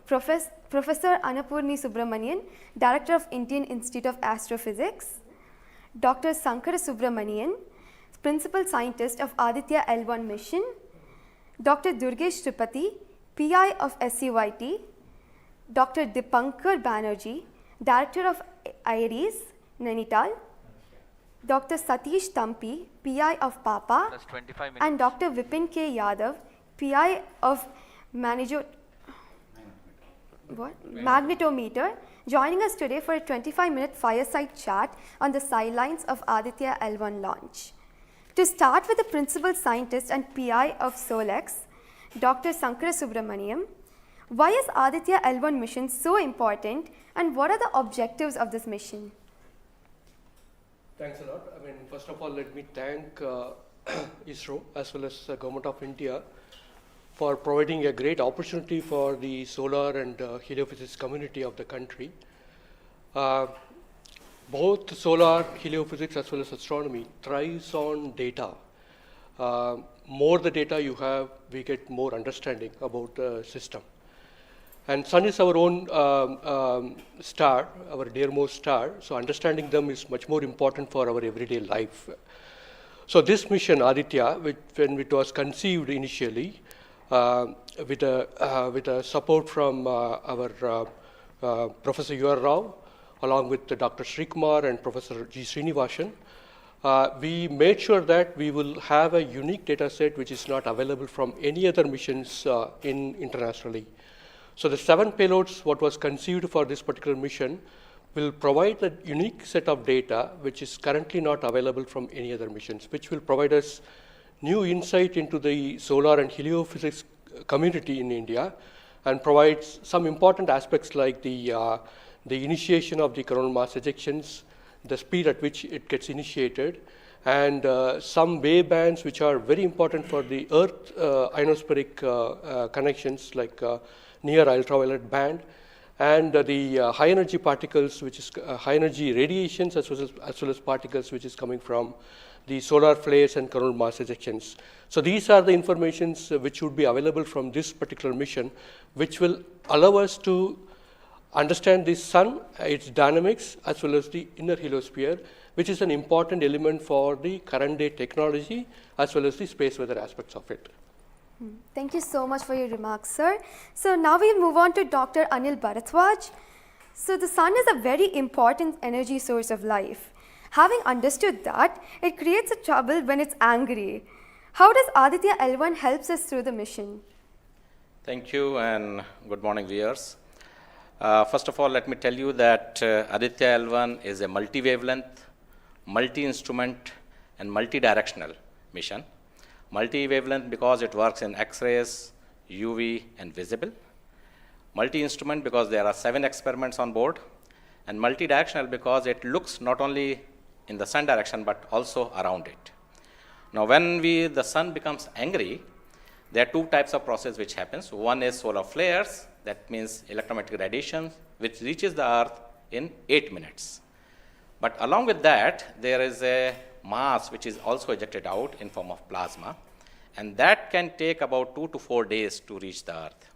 Professor Annapurni Subramanian, Director of Indian Institute of Astrophysics, Dr. Sankara Subramanian, Principal Scientist of Aditya L1 mission, Dr. Durgesh Tripati, PI of SCYT, Dr. Dipankar Banerjee, Director of IRIS, Nainital, Dr. Satish Tampi, PI of PAPA, and Dr. Vipin K. Yadav, PI of magnetometer, joining us today for a 25-minute fireside chat on the sidelines of Aditya L1 launch. To start with the principal scientist and PI of SOLEX, Dr. Sankara Subramaniam, why is Aditya L1 mission so important and what are the objectives of this mission? Thanks a lot. I mean, first of all, let me thank ISRO as well as the Government of India for providing a great opportunity for the solar and heliophysics community of the country. Both solar, heliophysics as well as astronomy thrives on data. More the data you have, we get more understanding about the system. And Sun is our own star, our dearmost star, so understanding them is much more important for our everyday life. So this mission, Aditya, when it was conceived initially, with a support from our Professor U.R. Rao, along with Dr. Srikumar and Professor G. Srinivasan, we made sure that we will have a unique data set which is not available from any other missions internationally. So the 7 payloads, what was conceived for this particular mission, will provide a unique set of data which is currently not available from any other missions, which will provide us new insight into the solar and heliophysics community in India and provides some important aspects like the initiation of the coronal mass ejections, the speed at which it gets initiated, and some wavebands which are very important for the Earth ionospheric connections like near ultraviolet band, and the high energy particles, which is high energy radiations as well as particles which is coming from the solar flares and coronal mass ejections. So these are the informations which would be available from this particular mission, which will allow us to understand the sun, its dynamics, as well as the inner heliosphere, which is an important element for the current day technology, as well as the space weather aspects of it. Thank you so much for your remarks, sir. So now we'll move on to Dr. Anil Bharadwaj. So the sun is a very important energy source of life. Having understood that, it creates a trouble when it's angry. How does Aditya L1 helps us through the mission? Thank you and good morning, viewers. First of all, let me tell you that Aditya L1 is a multi-wavelength, multi-instrument and multi-directional mission. Multi-wavelength because it works in X-rays, UV and visible. Multi-instrument because there are 7 experiments on board. And multi-directional because it looks not only in the sun direction but also around it. Now when the sun becomes angry, there are 2 types of process which happens. One is solar flares, that means electromagnetic radiation, which reaches the earth in 8 minutes. But along with that, there is a mass which is also ejected out in form of plasma, and that can take about 2 to 4 days to reach the earth.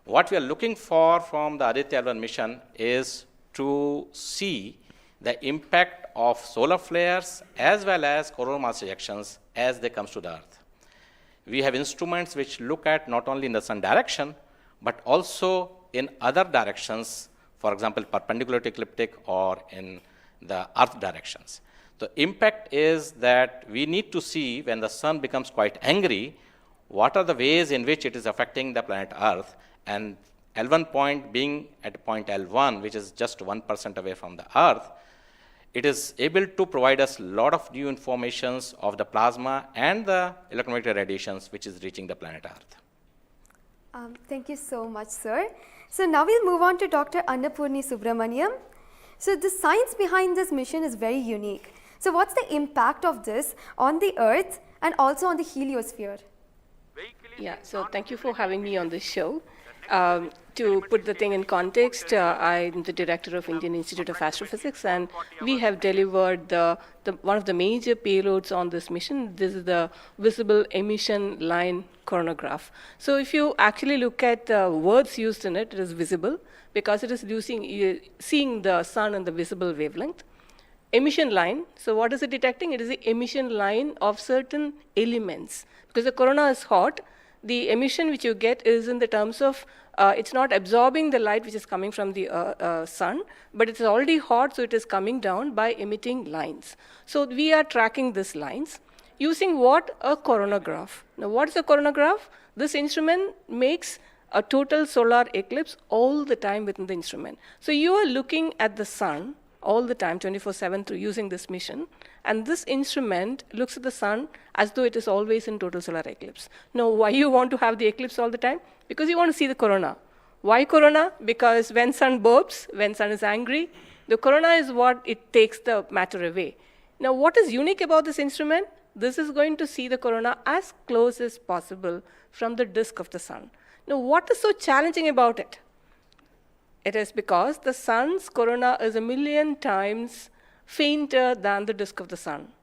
What we are looking for from the Aditya L1 mission is to see the impact of solar flares as well as coronal mass ejections as they come to the earth. We have instruments which look at not only in the sun direction, but also in other directions, for example, perpendicular to ecliptic or in the earth directions. The impact is that we need to see when the sun becomes quite angry, what are the ways in which it is affecting the planet Earth, and L1 point being at point L1, which is just 1% away from the Earth, it is able to provide us a lot of new informations of the plasma and the electromagnetic radiations which is reaching the planet Earth. Thank you so much, sir. So now we'll move on to Dr. Annapurni Subramaniam. So the science behind this mission is very unique. So what's the impact of this on the Earth and also on the heliosphere? Yeah, so thank you for having me on this show. To put the thing in context, I'm the director of Indian Institute of Astrophysics, and we have delivered one of the major payloads on this mission. This is the visible emission line coronagraph. So if you actually look at the words used in it, it is visible because it is seeing the sun in the visible wavelength. Emission line, so what is it detecting? It is the emission line of certain elements. Because the corona is hot, the emission which you get is in the terms of, it's not absorbing the light which is coming from the sun, but it's already hot, so it is coming down by emitting lines. So we are tracking these lines using what? A coronagraph. Now what is a coronagraph? This instrument makes a total solar eclipse all the time within the instrument. So you are looking at the sun all the time, 24/7, through using this mission. And this instrument looks at the sun as though it is always in total solar eclipse. Now, why you want to have the eclipse all the time? Because you want to see the corona. Why corona? Because when sun burps, when sun is angry, the corona is what it takes the matter away. Now, what is unique about this instrument? This is going to see the corona as close as possible from the disk of the sun. Now, what is so challenging about it? It is because the sun's corona is 1,000,000 times fainter than the disk of the sun.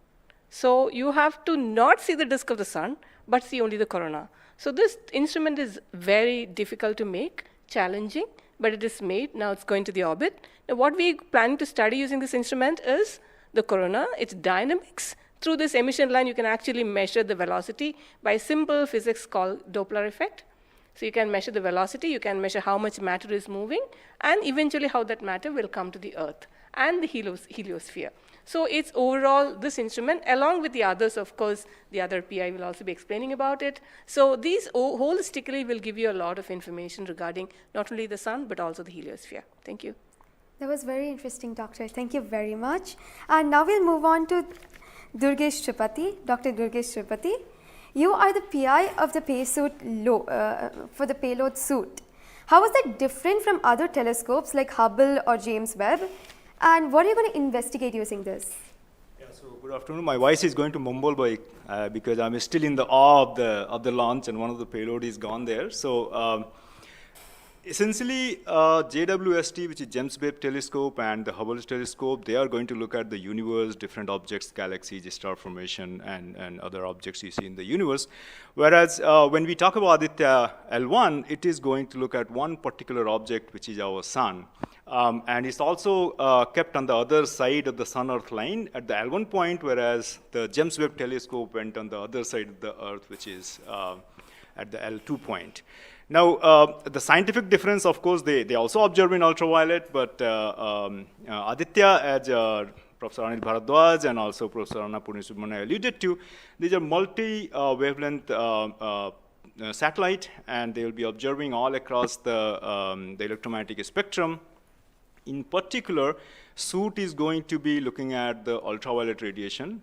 So you have to not see the disk of the sun, but see only the corona. So this instrument is very difficult to make, challenging, but it is made. Now it's going to the orbit. Now what we planning to study using this instrument is the corona, its dynamics. Through this emission line, you can actually measure the velocity by simple physics called Doppler effect. So you can measure the velocity, you can measure how much matter is moving, and eventually how that matter will come to the Earth and the heliosphere. So it's overall this instrument, along with the others, of course, the other PI will also be explaining about it. So these holistically will give you a lot of information regarding not only the sun, but also the heliosphere. Thank you. That was very interesting, Doctor. Thank you very much. And now we'll move on to Durgesh Tripathi, Dr. Durgesh Tripathi. You are the PI of the for the payload suit. How is that different from other telescopes like Hubble or James Webb? And what are you going to investigate using this? Yeah, so good afternoon. My voice is going to mumble because I'm still in the awe of the launch, and one of the payload is gone there. So essentially, JWST, which is James Webb Telescope, and the Hubble Telescope, they are going to look at the universe, different objects, galaxies, star formation, and other objects you see in the universe. Whereas when we talk about Aditya L1, it is going to look at one particular object, which is our sun. And it's also kept on the other side of the Sun-Earth line at the L1 point, whereas the James Webb Telescope went on the other side of the Earth, which is at the L2 point. Now, the scientific difference, of course, they also observe in ultraviolet, but Aditya, as Professor Anil Bharadwaj and also Professor Anna Purnisubramanian alluded to, these are multi-wavelength satellite, and they will be observing all across the electromagnetic spectrum. In particular, suit is going to be looking at the ultraviolet radiation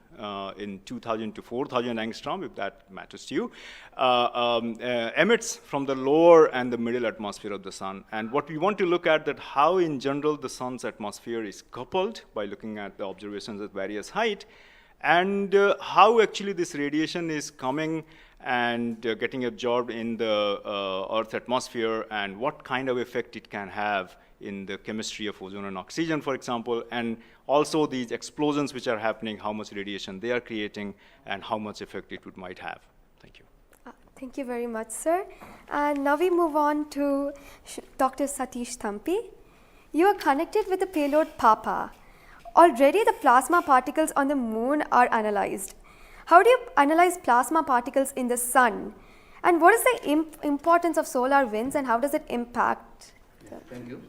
in 2000 to 4000 angstrom, if that matters to you, emits from the lower and the middle atmosphere of the sun. And what we want to look at that how in general the sun's atmosphere is coupled by looking at the observations at various height, and how actually this radiation is coming and getting absorbed in the Earth's atmosphere, and what kind of effect it can have in the chemistry of ozone and oxygen, for example, and also these explosions which are happening, how much radiation they are creating, and how much effect it might have. Thank you. Thank you very much, sir. And now we move on to Dr. Satish Thampi. You are connected with the payload PAPA. Already the plasma particles on the moon are analyzed. How do you analyze plasma particles in the sun? And what is the importance of solar winds, and how does it impact? Thank you.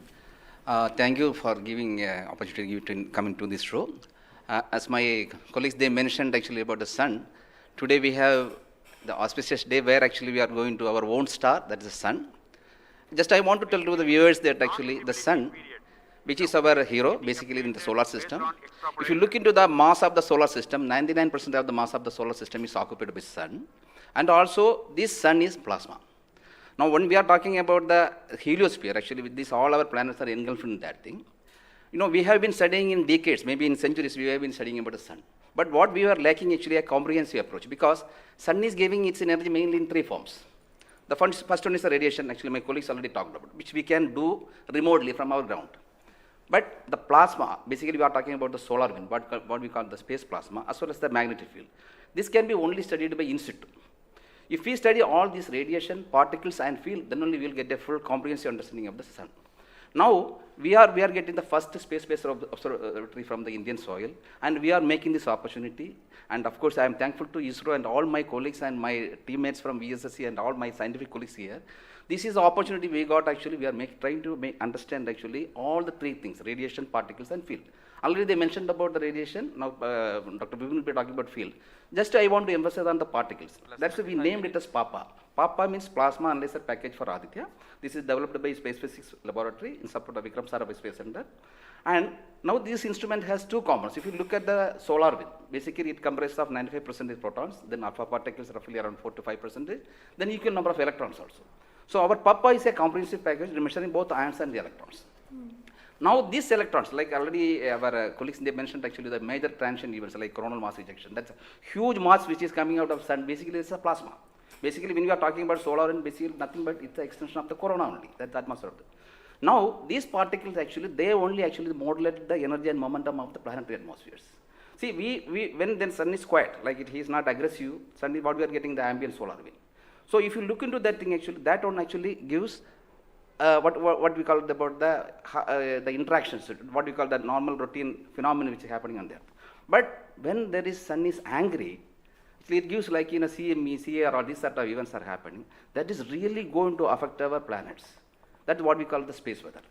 Thank you for giving opportunity to come into this show. As my colleagues, they mentioned actually about the sun. Today we have the auspicious day where actually we are going to our own star, that is the sun. Just I want to tell to the viewers that actually the sun, which is our hero basically in the solar system. If you look into the mass of the solar system, 99% of the mass of the solar system is occupied by sun. And also this sun is plasma. Now, when we are talking about the heliosphere, actually with this, all our planets are engulfed in that thing. You know, we have been studying in decades, maybe in centuries, we have been studying about the sun. But what we are lacking actually a comprehensive approach, because sun is giving its energy mainly in three forms. The first one is the radiation, actually my colleagues already talked about, which we can do remotely from our ground. But the plasma, basically we are talking about the solar wind, what we call the space plasma, as well as the magnetic field. This can be only studied by in situ. If we study all these radiation, particles and field, then only we will get a full comprehensive understanding of the sun. Now, we are getting the first space-based observatory from the Indian soil, and we are making this opportunity. And of course, I am thankful to ISRO and all my colleagues and my teammates from VSSC and all my scientific colleagues here. This is the opportunity we got actually. We are trying to understand actually all the three things: radiation, particles, and field. Already they mentioned about the radiation. Now Dr. Bipin will be talking about field. Just I want to emphasize on the particles. That's why we named it as PAPA. PAPA means Plasma Analyzer Package for Aditya. This is developed by Space Physics Laboratory in support of Vikram Sarabhai Space Center. And now this instrument has two components. If you look at the solar wind, basically it comprises of 95% protons, then alpha particles roughly around 4 to 5%, then equal number of electrons also. So our PAPA is a comprehensive package measuring both ions and the electrons. Now these electrons, like already our colleagues, they mentioned actually the major transition events like coronal mass ejection. That's a huge mass which is coming out of sun. Basically it's a plasma. Basically when we are talking about solar wind, basically nothing but it's the extension of the corona only. That's the atmosphere of the. Now these particles actually, they only actually modulate the energy and momentum of the planetary atmospheres. See, when the sun is quiet, like he is not aggressive, suddenly what we are getting the ambient solar wind. So if you look into that thing actually, that one actually gives what we call about the interactions, what we call the normal routine phenomenon which is happening on the earth. But when there is sun is angry, it gives like in a CME, CAR, or these sort of events are happening, that is really going to affect our planets. That's what we call the space weather.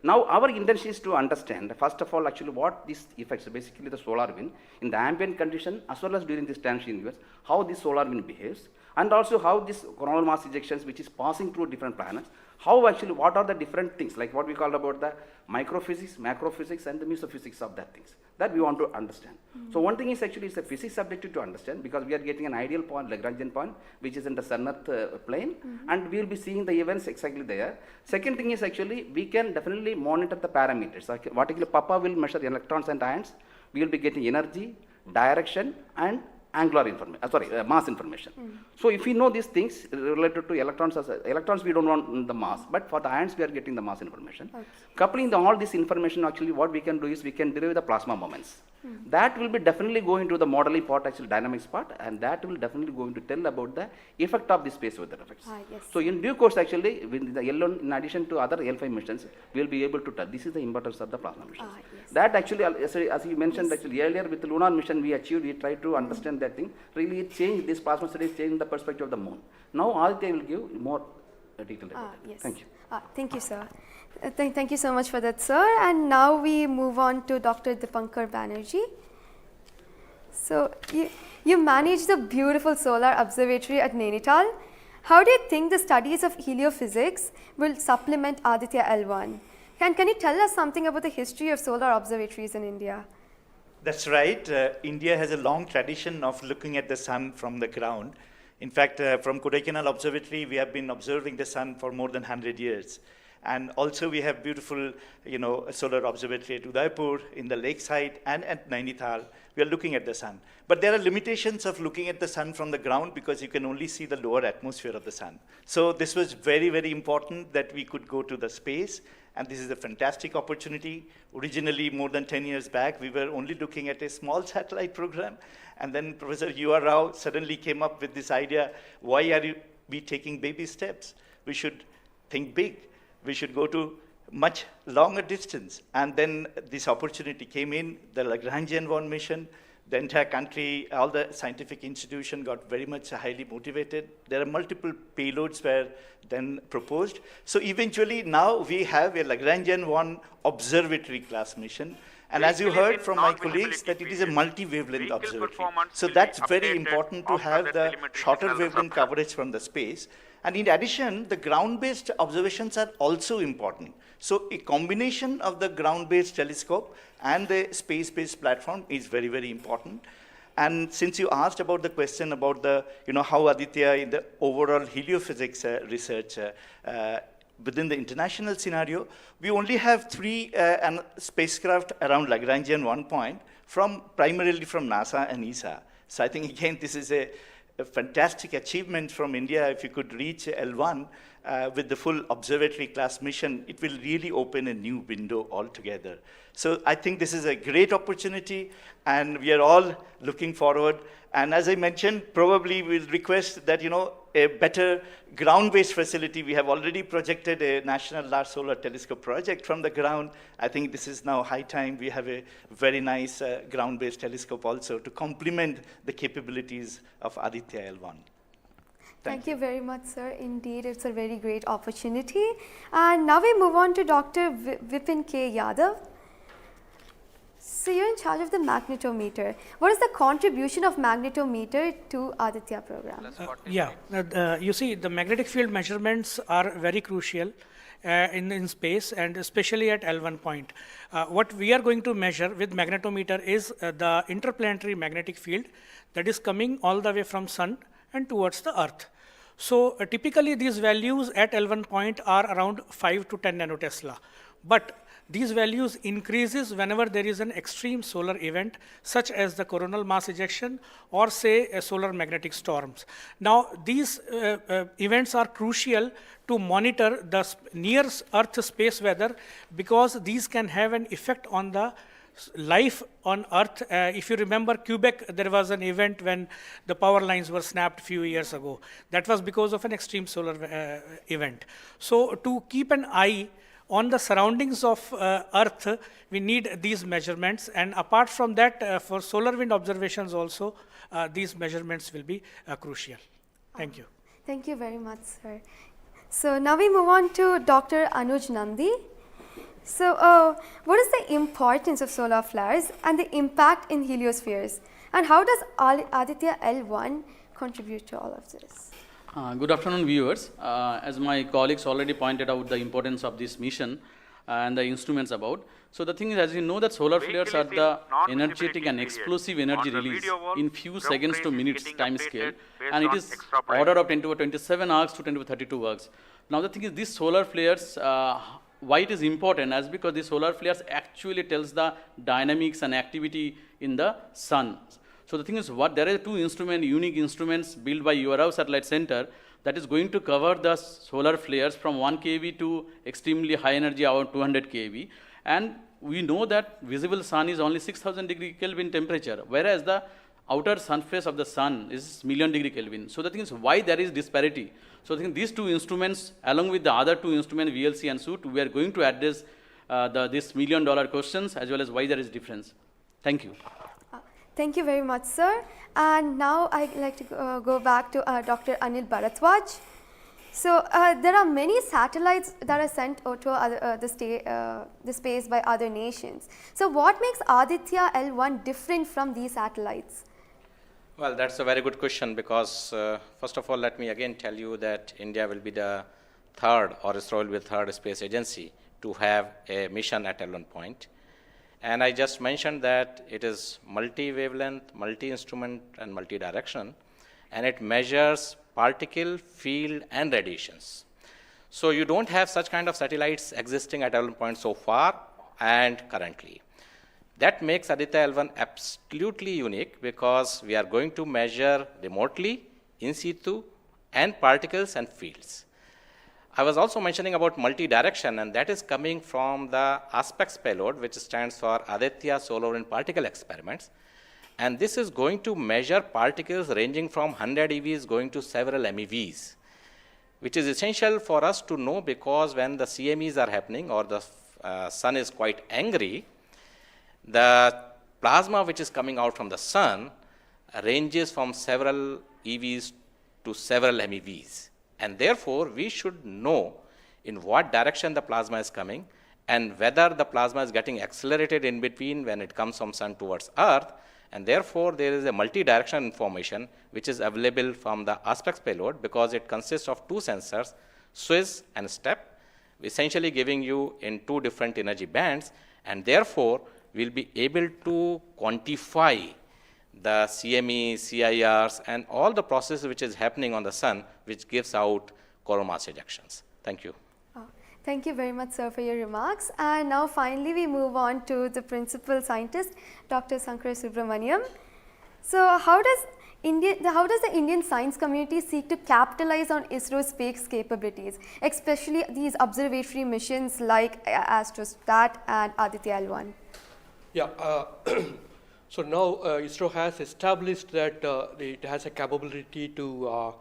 Now our intention is to understand, first of all, actually what these effects, basically the solar wind, in the ambient condition as well as during this transition events, how this solar wind behaves, and also how this coronal mass ejections which is passing through different planets, how actually, what are the different things, like what we call about the microphysics, macrophysics, and the mesophysics of that things, that we want to understand. So one thing is actually it's a physics objective to understand, because we are getting an ideal point, Lagrangian point, which is in the sun-earth plane, and we will be seeing the events exactly there. Second thing is actually, we can definitely monitor the parameters. Like what actually PAPA will measure electrons and ions, we will be getting energy, direction, and angular information, mass information. So if we know these things related to electrons we don't want the mass, but for the ions we are getting the mass information. Coupling all this information, actually what we can do is we can derive the plasma moments. That will be definitely going to the modeling part, actually dynamics part, and that will definitely going to tell about the effect of the space weather effects. Yes. So in due course, actually, with the L1, in addition to other L5 missions, we will be able to tell. This is the importance of the plasma missions. Yes. That actually, as you mentioned, actually earlier with the lunar mission we tried to understand that thing. Really it changed, this plasma studies changed the perspective of the moon. Now Aditya will give more detail about it. Yes. Thank you. Thank you, sir. Thank you so much for that, sir. And now we move on to Dr. Dipankar Banerjee. So you manage the beautiful solar observatory at Nainital. How do you think the studies of heliophysics will supplement Aditya L1? Can you tell us something about the history of solar observatories in India? That's right. India has a long tradition of looking at the sun from the ground. In fact, from Kodaikanal Observatory, we have been observing the sun for more than 100 years. And also we have beautiful, solar observatory at Udaipur, in the lakeside, and at Nainital. We are looking at the sun. But there are limitations of looking at the sun from the ground because you can only see the lower atmosphere of the sun. So this was very, very important that we could go to the space. And this is a fantastic opportunity. Originally, more than 10 years back, we were only looking at a small satellite program. And then Professor U.R. Rao suddenly came up with this idea, why are we taking baby steps? We should think big. We should go to much longer distance. And then this opportunity came in, the Lagrangian 1 mission. The entire country, all the scientific institution got very much highly motivated. There are multiple payloads were then proposed. So eventually now we have a Lagrangian 1 observatory class mission. And as you heard from my colleagues, that it is a multi-wavelength observatory. So that's very important to have the shorter wavelength coverage from the space. And in addition, the ground-based observations are also important. So a combination of the ground-based telescope and the space-based platform is very, very important. And since you asked about the question about the, how Aditya in the overall heliophysics research within the international scenario, we only have 3 spacecraft around Lagrangian 1 point, primarily from NASA and ESA. So I think, again, this is a fantastic achievement from India if you could reach L1 with the full observatory class mission, it will really open a new window altogether. So I think this is a great opportunity, and we are all looking forward. And as I mentioned, probably we'll request that, a better ground-based facility. We have already projected a National Large Solar Telescope project from the ground. I think this is now high time we have a very nice ground-based telescope also to complement the capabilities of Aditya L1. Thank you very much, sir. Indeed, it's a very great opportunity. And now we move on to Dr. Vipin K. Yadav. So you're in charge of the magnetometer. What is the contribution of magnetometer to Aditya program? You see, the magnetic field measurements are very crucial in space, and especially at L1 point. What we are going to measure with magnetometer is the interplanetary magnetic field that is coming all the way from Sun and towards the Earth. So typically these values at L1 point are around 5 to 10 nanotesla. But these values increases whenever there is an extreme solar event, such as the coronal mass ejection or say a solar magnetic storms. Now these events are crucial to monitor the near Earth space weather, because these can have an effect on the life on Earth. If you remember Quebec, there was an event when the power lines were snapped a few years ago. That was because of an extreme solar event. So to keep an eye on the surroundings of Earth, we need these measurements, and apart from that, for solar wind observations also, these measurements will be crucial. Thank you. Thank you very much, sir. So now we move on to Dr. Anuj Nandi. So what is the importance of solar flares and the impact in heliospheres, and how does Aditya L1 contribute to all of this? Good afternoon, viewers. As my colleagues already pointed out the importance of this mission and the instruments about. So the thing is, as you know, that solar flares are the energetic and explosive energy release in few seconds to minutes time scale, and it is order of 10 to the 27 arcs to 10 to the 32 arcs. Now the thing is, these solar flares, why it is important, as because the solar flares actually tells the dynamics and activity in the sun. So the thing is, there are two unique instruments built by URAV Satellite Center that is going to cover the solar flares from 1 keV to extremely high energy, around 200 keV. And we know that visible sun is only 6000 degree Kelvin temperature, whereas the outer surface of the sun is million degree Kelvin. So the thing is, why there is disparity? So I think these two instruments, along with the other two instruments, VLC and SUIT, we are going to address this $1 million questions, as well as why there is difference. Thank you. Thank you very much, sir. And now I'd like to go back to Dr. Anil Bharadwaj. So there are many satellites that are sent to the space by other nations. So what makes Aditya L1 different from these satellites? Well, that's a very good question, because first of all, let me again tell you that India will be the third, or ISRO will be the third space agency to have a mission at L1 point. And I just mentioned that it is multi-wavelength, multi-instrument, and multi-direction, and it measures particle, field, and radiations. So you don't have such kind of satellites existing at L1 point so far and currently. That makes Aditya L1 absolutely unique, because we are going to measure remotely, in situ, and particles and fields. I was also mentioning about multi-direction, and that is coming from the ASPECTS payload, which stands for Aditya Solar and Particle Experiments. And this is going to measure particles ranging from 100 EVs going to several MeVs, which is essential for us to know, because when the CMEs are happening or the sun is quite angry, the plasma which is coming out from the sun ranges from several EVs to several MeVs. And therefore, we should know in what direction the plasma is coming, and whether the plasma is getting accelerated in between when it comes from sun towards Earth. And therefore, there is a multi-direction information which is available from the ASPECTS payload, because it consists of two sensors, SWIS and STEP, essentially giving you in two different energy bands, and therefore, we'll be able to quantify the CME, CIRs, and all the processes which is happening on the sun, which gives out coronal mass ejections. Thank you. Thank you very much, sir, for your remarks. And now finally we move on to the principal scientist, Dr. Sankar Subramaniam. So how does How does the Indian science community seek to capitalize on ISRO's space capabilities, especially these observatory missions like Astrostat and Aditya L1? Yeah, so now ISRO has established that it has a capability to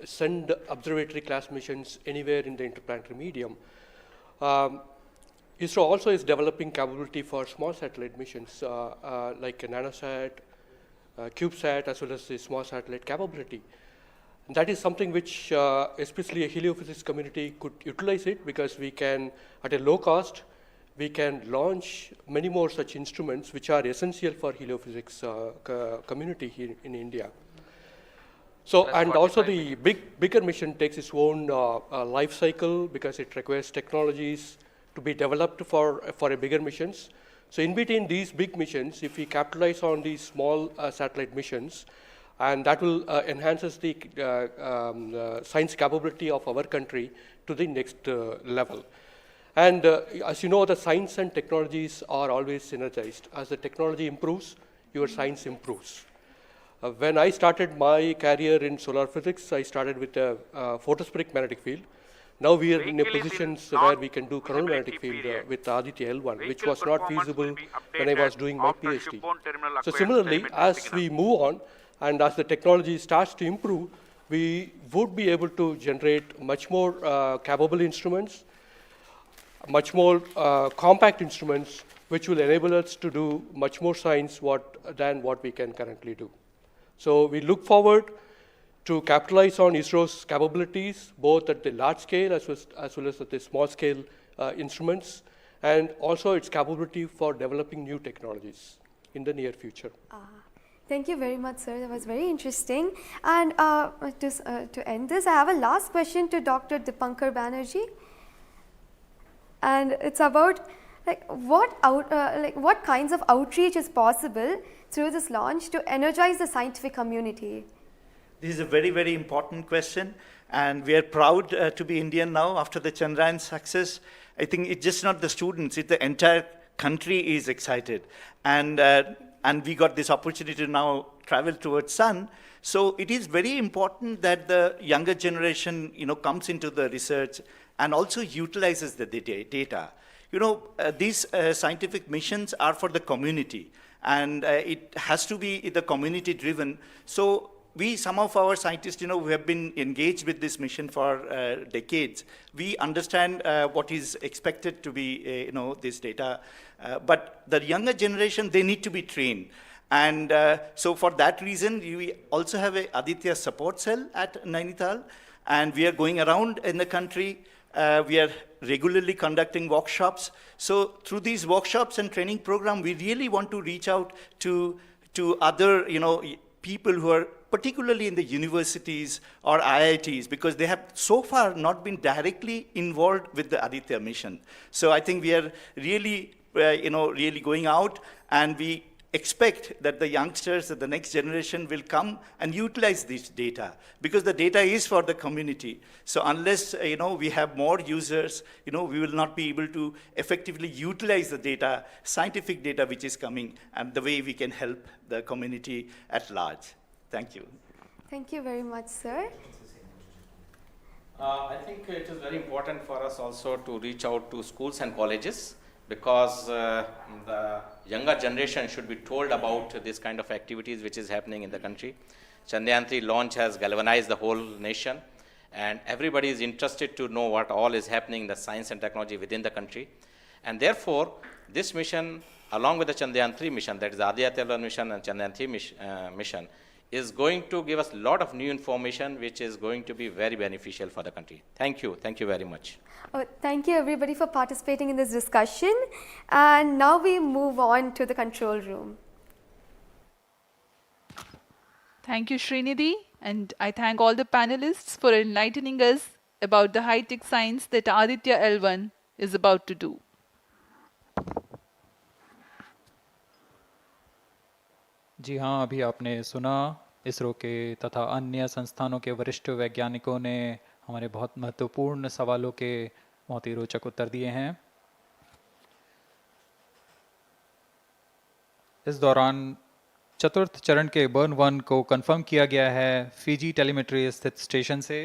send observatory class missions anywhere in the interplanetary medium. ISRO also is developing capability for small satellite missions like a nanosat, CubeSat, as well as the small satellite capability. And that is something which especially a heliophysics community could utilize it, because we can, at a low cost, we can launch many more such instruments which are essential for heliophysics community here in India. So, and also the bigger mission takes its own life cycle, because it requires technologies to be developed for a bigger missions. So in between these big missions, if we capitalize on these small satellite missions, and that will enhances the science capability of our country to the next level. And as you know, the science and technologies are always synergized. As the technology improves, your science improves. When I started my career in solar physics, I started with a photospheric magnetic field. Now we are in a position where we can do coronal magnetic field with Aditya L1, which was not feasible when I was doing my PhD. So similarly, as we move on and as the technology starts to improve, we would be able to generate much more capable instruments, much more compact instruments, which will enable us to do much more science than what we can currently do. So we look forward to capitalize on ISRO's capabilities, both at the large scale as well as at the small scale instruments, and also its capability for developing new technologies in the near future. Thank you very much, sir. That was very interesting. And to end this, I have a last question to Dr. Dipankar Banerjee. And it's about what kinds of outreach is possible through this launch to energize the scientific community? This is a very, very important question, and we are proud to be Indian now after the Chandrayaan success. I think it's just not the students, it's the entire country is excited. And we got this opportunity to now travel towards Sun. So it is very important that the younger generation, comes into the research and also utilizes the data. These scientific missions are for the community, and it has to be the community driven. So some of our scientists, who have been engaged with this mission for decades, we understand what is expected to be, this data. But the younger generation, they need to be trained. And so for that reason, we also have a Aditya support cell at Nainital, and we are going around in the country. We are regularly conducting workshops. So through these workshops and training program, we really want to reach out to other, people who are particularly in the universities or IITs, because they have so far not been directly involved with the Aditya mission. So I think we are really, really going out, and we expect that the youngsters, that the next generation will come and utilize this data, because the data is for the community. So unless, we have more users, we will not be able to effectively utilize the data, scientific data which is coming, and the way we can help the community at large. Thank you. Thank you very much, sir. I think it is very important for us also to reach out to schools and colleges, because the younger generation should be told about this kind of activities which is happening in the country. Chandrayaan 3 launch has galvanized the whole nation, and everybody is interested to know what all is happening in the science and technology within the country. And therefore, this mission, along with the Chandrayaan 3 mission, that is the Aditya L1 mission and Chandrayaan 3 mission, is going to give us a lot of new information which is going to be very beneficial for the country. Thank you. Thank you very much. Thank you everybody for participating in this discussion. And now we move on to the control room. Thank you, Srinidhi. And I thank all the panelists for enlightening us about the high-tech science that Aditya L1 is about to do. जी हाँ, अभी आपने सुना इसरो के तथा अन्य संस्थानों के वरिष्ठ वैज्ञानिकों ने हमारे बहुत महत्वपूर्ण सवालों के बहुत ही रोचक उत्तर दिए हैं। इस दौरान चतुर्थ चरण के बर्न 1 को कंफर्म किया गया है फिजी टेलीमेट्री स्थित स्टेशन से।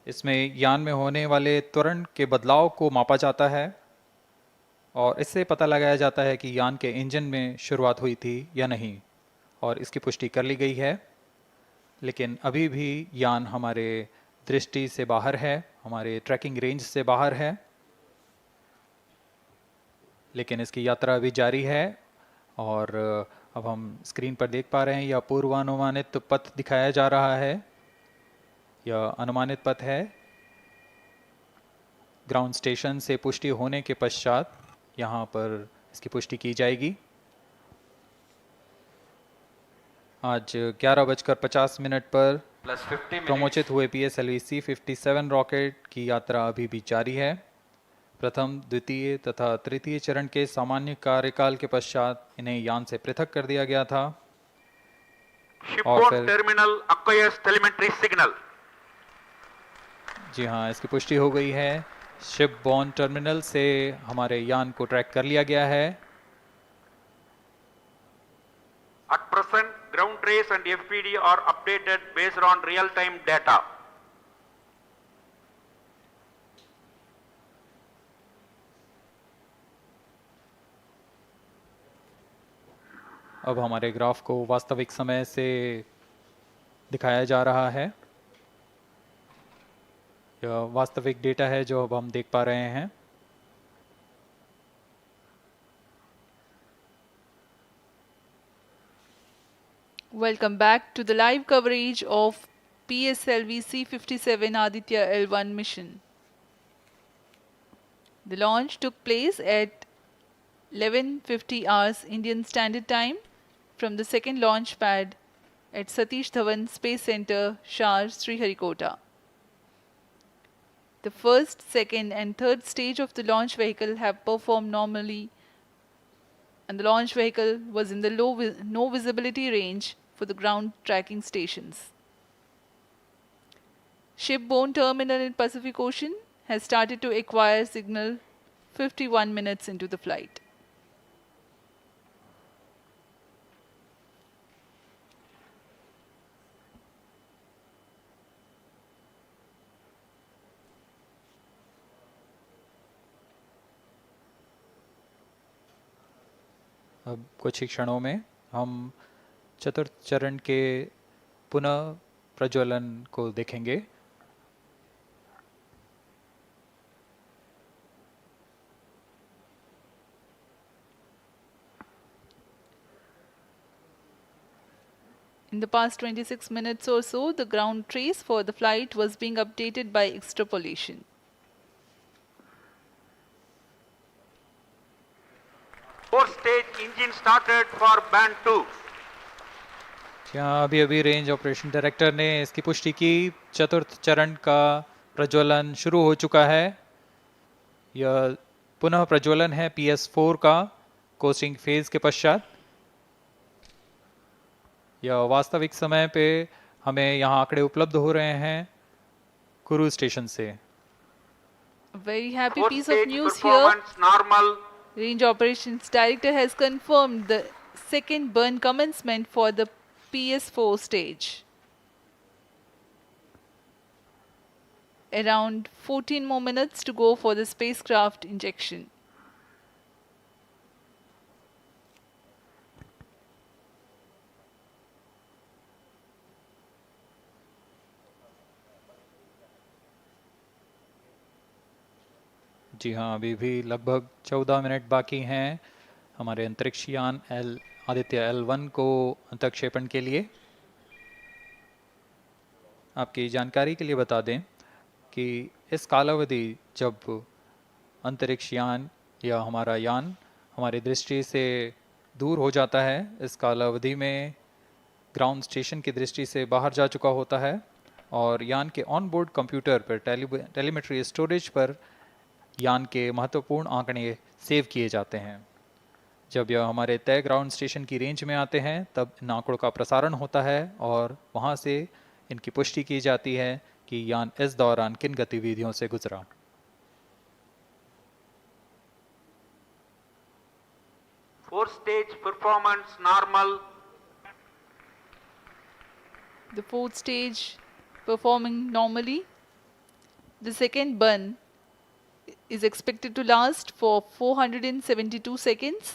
इसमें यान में होने वाले त्वरण के बदलाव को मापा जाता है और इससे पता लगाया जाता है कि यान के इंजन में शुरुआत हुई थी या नहीं, और इसकी पुष्टि कर ली गई है। लेकिन अभी भी यान हमारे दृष्टि से बाहर है, हमारे ट्रैकिंग रेंज से बाहर है, लेकिन इसकी यात्रा अभी जारी है। और अब हम स्क्रीन पर देख पा रहे हैं यह पूर्वानुमानित पथ दिखाया जा रहा है। यह अनुमानित पथ है। ग्राउंड स्टेशन से पुष्टि होने के पश्चात यहाँ पर इसकी पुष्टि की जाएगी। आज 11:50 पर प्रमोचित हुए PSLV C-57 रॉकेट की यात्रा अभी भी जारी है। प्रथम, द्वितीय तथा तृतीय चरण के सामान्य कार्यकाल के पश्चात इन्हें यान से पृथक कर दिया गया था। और फिर टर्मिनल acquires telemetry signal. जी हाँ, इसकी पुष्टि हो गई है। शिपबोर्न टर्मिनल से हमारे यान को ट्रैक कर लिया गया है। At present, ground trace and FPD are updated based on real-time data. अब हमारे ग्राफ को वास्तविक समय से दिखाया जा रहा है। यह वास्तविक डेटा है जो अब हम देख पा रहे हैं। Welcome back to the live coverage of PSLV C-57 Aditya L1 mission. The launch took place at 11:50 hours Indian Standard Time from the second launch pad at Satish Dhawan Space Center, Shar, Sriharikota. The first, second and third stage of the launch vehicle have performed normally, and the launch vehicle was in the no visibility range for the ground tracking stations. Shipborne terminal in Pacific Ocean has started to acquire signal 51 minutes into the flight. अब कुछ ही क्षणों में हम चतुर्थ चरण के पुनः प्रज्वलन को देखेंगे। In the past 26 minutes or so, the ground trace for the flight was being updated by extrapolation. Four-stage engine started for band 2. यहाँ अभी रेंज ऑपरेशन डायरेक्टर ने इसकी पुष्टि की। चतुर्थ चरण का प्रज्वलन शुरू हो चुका है। यह पुनः प्रज्वलन है PS4 का कोस्टिंग फेज के पश्चात। यह वास्तविक समय पे हमें यहाँ आंकड़े उपलब्ध हो रहे हैं क्रूज स्टेशन से। Very happy piece of news here. Normal. Range Operations Director has confirmed the second burn commencement for the PS4 stage. Around 14 more minutes to go for the spacecraft injection. जी हाँ, अभी भी लगभग 14 minute बाकी हैं हमारे अंतरिक्ष यान आदित्य L1 को अंतक्षेपण के लिए। आपकी जानकारी के लिए बता दें कि इस कालावधि जब अंतरिक्ष यान या हमारा यान हमारी दृष्टि से दूर हो जाता है, इस कालावधि में ग्राउंड स्टेशन की दृष्टि से बाहर जा चुका होता है और यान के ऑन बोर्ड कंप्यूटर पर टेलीमेट्री स्टोरेज पर यान के महत्वपूर्ण आंकड़े सेव किए जाते हैं। जब यह हमारे तय ग्राउंड स्टेशन की रेंज में आते हैं तब इन आंकड़ों का प्रसारण होता है और वहां से इनकी पुष्टि की जाती है कि यान इस दौरान किन गतिविधियों से गुजरा। Fourth stage performance normal. The fourth stage performing normally. The second burn is expected to last for 472 seconds.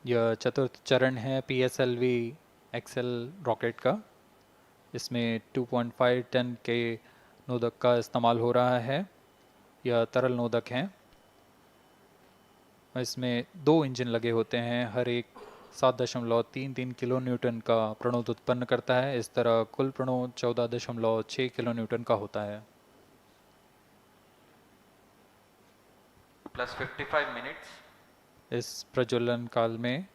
यह चतुर्थ चरण है PSLV एक्सेल रॉकेट का। इसमें 2.5 टन के नोदक का इस्तेमाल हो रहा है। यह तरल नोदक हैं। इसमें 2 इंजन लगे होते हैं। हर एक 7.33 किलो न्यूटन का प्रणोद उत्पन्न करता है। इस तरह कुल प्रणोद 14.6 किलो न्यूटन का होता है। Plus 55 minutes. इस प्रज्वलन काल में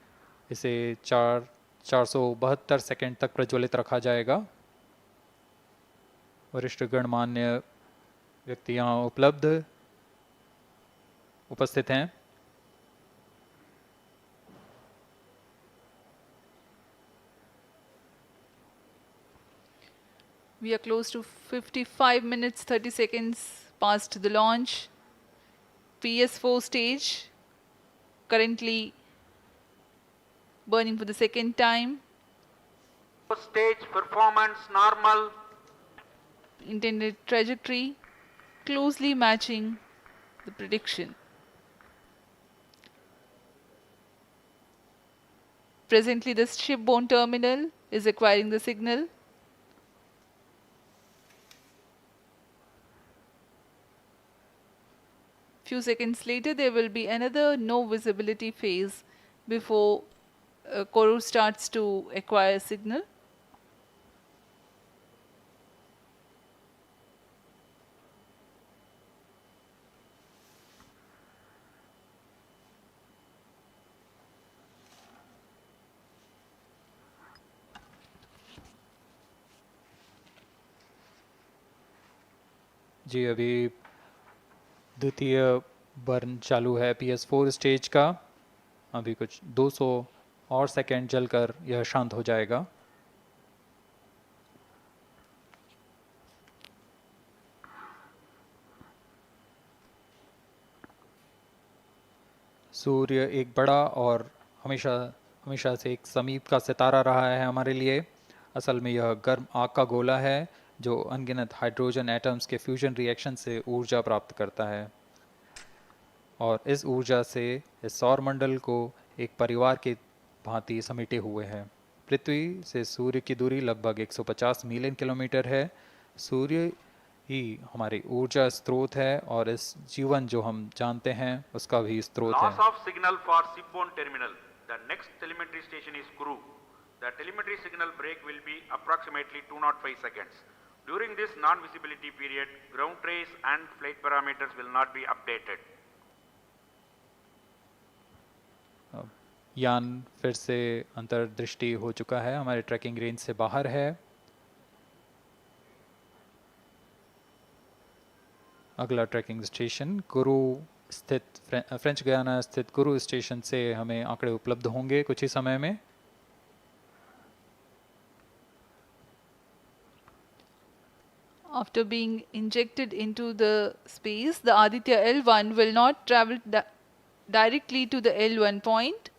इसे 472 सेकंड तक प्रज्वलित रखा जाएगा। वरिष्ठ गणमान्य व्यक्ति यहाँ उपस्थित हैं। We are close to 55 minutes 30 seconds past the launch. PS4 stage currently burning for the second time. Fourth stage performance normal. Intended trajectory closely matching the prediction. Presently, the shipborne terminal is acquiring the signal. Few seconds later, there will be another no visibility phase before Koru starts to acquire signal. जी अभी द्वितीय burn चालू है PS4 stage का। अभी कुछ 200 और second जलकर यह शांत हो जाएगा। सूर्य एक बड़ा और हमेशा से एक समीप का सितारा रहा है हमारे लिए। असल में यह गर्म आग का गोला है जो अनगिनत हाइड्रोजन एटम्स के फ्यूजन रिएक्शन से ऊर्जा प्राप्त करता है और इस ऊर्जा से इस सौर मंडल को एक परिवार के भांति समेटे हुए है। पृथ्वी से सूर्य की दूरी लगभग 150 मिलियन किलोमीटर है। सूर्य ही हमारी ऊर्जा स्रोत है और इस जीवन जो हम जानते हैं उसका भी स्रोत है। Loss of signal for shipborne terminal. The next telemetry station is Kuru. The telemetry signal break will be approximately 205 seconds. During this non-visibility period, ground trace and flight parameters will not be updated. यान फिर से अंतर्दृष्टि हो चुका है, हमारे trekking range से बाहर है। अगला ट्रैकिंग स्टेशन कुरू स्थित फ्रेंच गयाना स्थित कुरू स्टेशन से हमें आंकड़े उपलब्ध होंगे कुछ ही समय में। After being injected into the space, the Aditya L1 will not travel directly to the L1 point.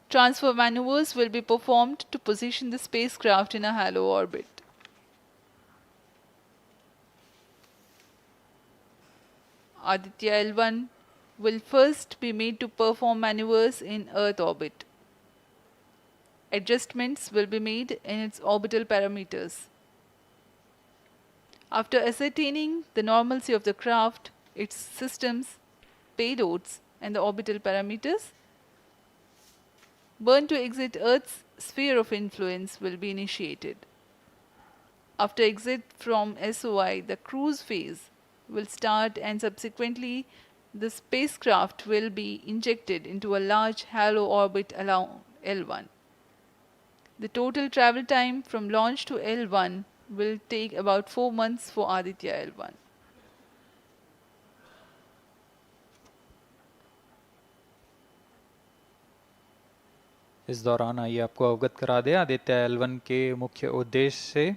Transfer maneuvers will be performed to position the spacecraft in a halo orbit. Aditya L1 will first be made to perform maneuvers in Earth orbit. Adjustments will be made in its orbital parameters. After ascertaining the normalcy of the craft, its systems, payloads, and the orbital parameters, burn to exit Earth's sphere of influence will be initiated. After exit from SOI, the cruise phase will start and subsequently the spacecraft will be injected into a large halo orbit along L1. The total travel time from launch to L1 will take about 4 months for Aditya L1. इस दौरान आइए आपको अवगत करा दें Aditya L1 के मुख्य उद्देश्य से।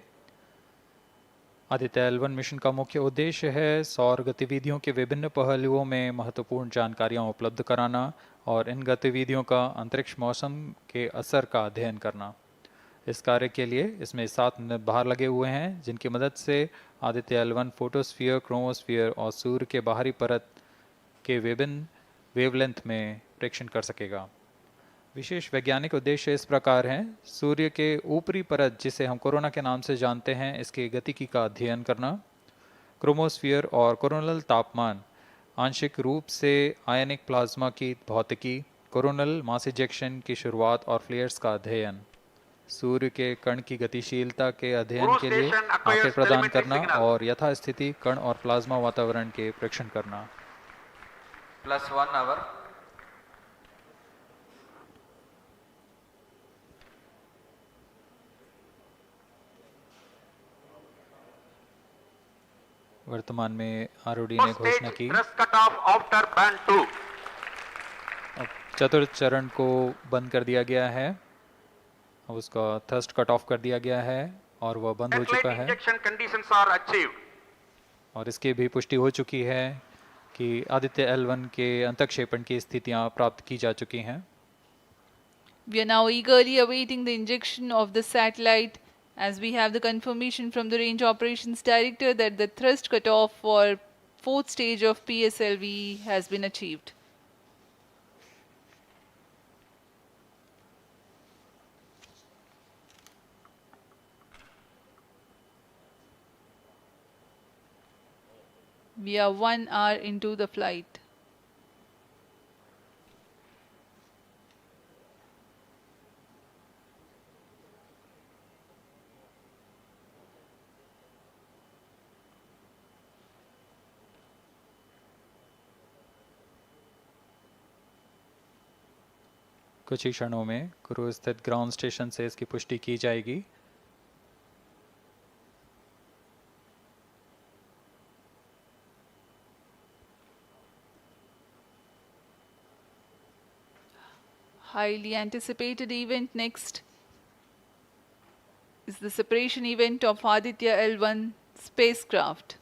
आदित्य L1 मिशन का मुख्य उद्देश्य है सौर गतिविधियों के विभिन्न पहलुओं में महत्वपूर्ण जानकारियां उपलब्ध कराना और इन गतिविधियों का अंतरिक्ष मौसम के असर का अध्ययन करना। इस कार्य के लिए इसमें 7 भार लगे हुए हैं जिनकी मदद से आदित्य L1 फोटोस्फीयर, क्रोमोस्फीयर और सूर्य के बाहरी परत के विभिन्न वेवलेंथ में प्रेक्षण कर सकेगा। विशेष वैज्ञानिक उद्देश्य इस प्रकार हैं: सूर्य के ऊपरी परत जिसे हम कोरोना के नाम से जानते हैं, इसके गतिकी का अध्ययन करना, क्रोमोस्फीयर और कोरोनल तापमान, आंशिक रूप से आयनिक प्लाज्मा की भौतिकी, कोरोनल मास इजेक्शन की शुरुआत और फ्लेयर्स का अध्ययन, सूर्य के कण की गतिशीलता के अध्ययन के लिए आंकड़े प्रदान करना और यथास्थिति कण और प्लाज्मा वातावरण के प्रेक्षण करना। +1 hour. वर्तमान में आरओडी ने घोषणा की अब चतुर्थ चरण को बंद कर दिया गया है, अब उसका थ्रस्ट कट ऑफ कर दिया गया है और वह बंद हो चुका है और इसकी भी पुष्टि हो चुकी है कि आदित्य L1 के अंतःक्षेपण की स्थितियां प्राप्त की जा चुकी हैं। We are now eagerly awaiting the injection of the satellite as we have the confirmation from the Range Operations Director that the thrust cutoff for 4th stage of PSLV has been achieved. We are 1 hour into the flight. कुछ ही क्षणों में cruise स्थित ground station से इसकी पुष्टि की जाएगी। Highly anticipated event next is the separation event of Aditya L1 spacecraft.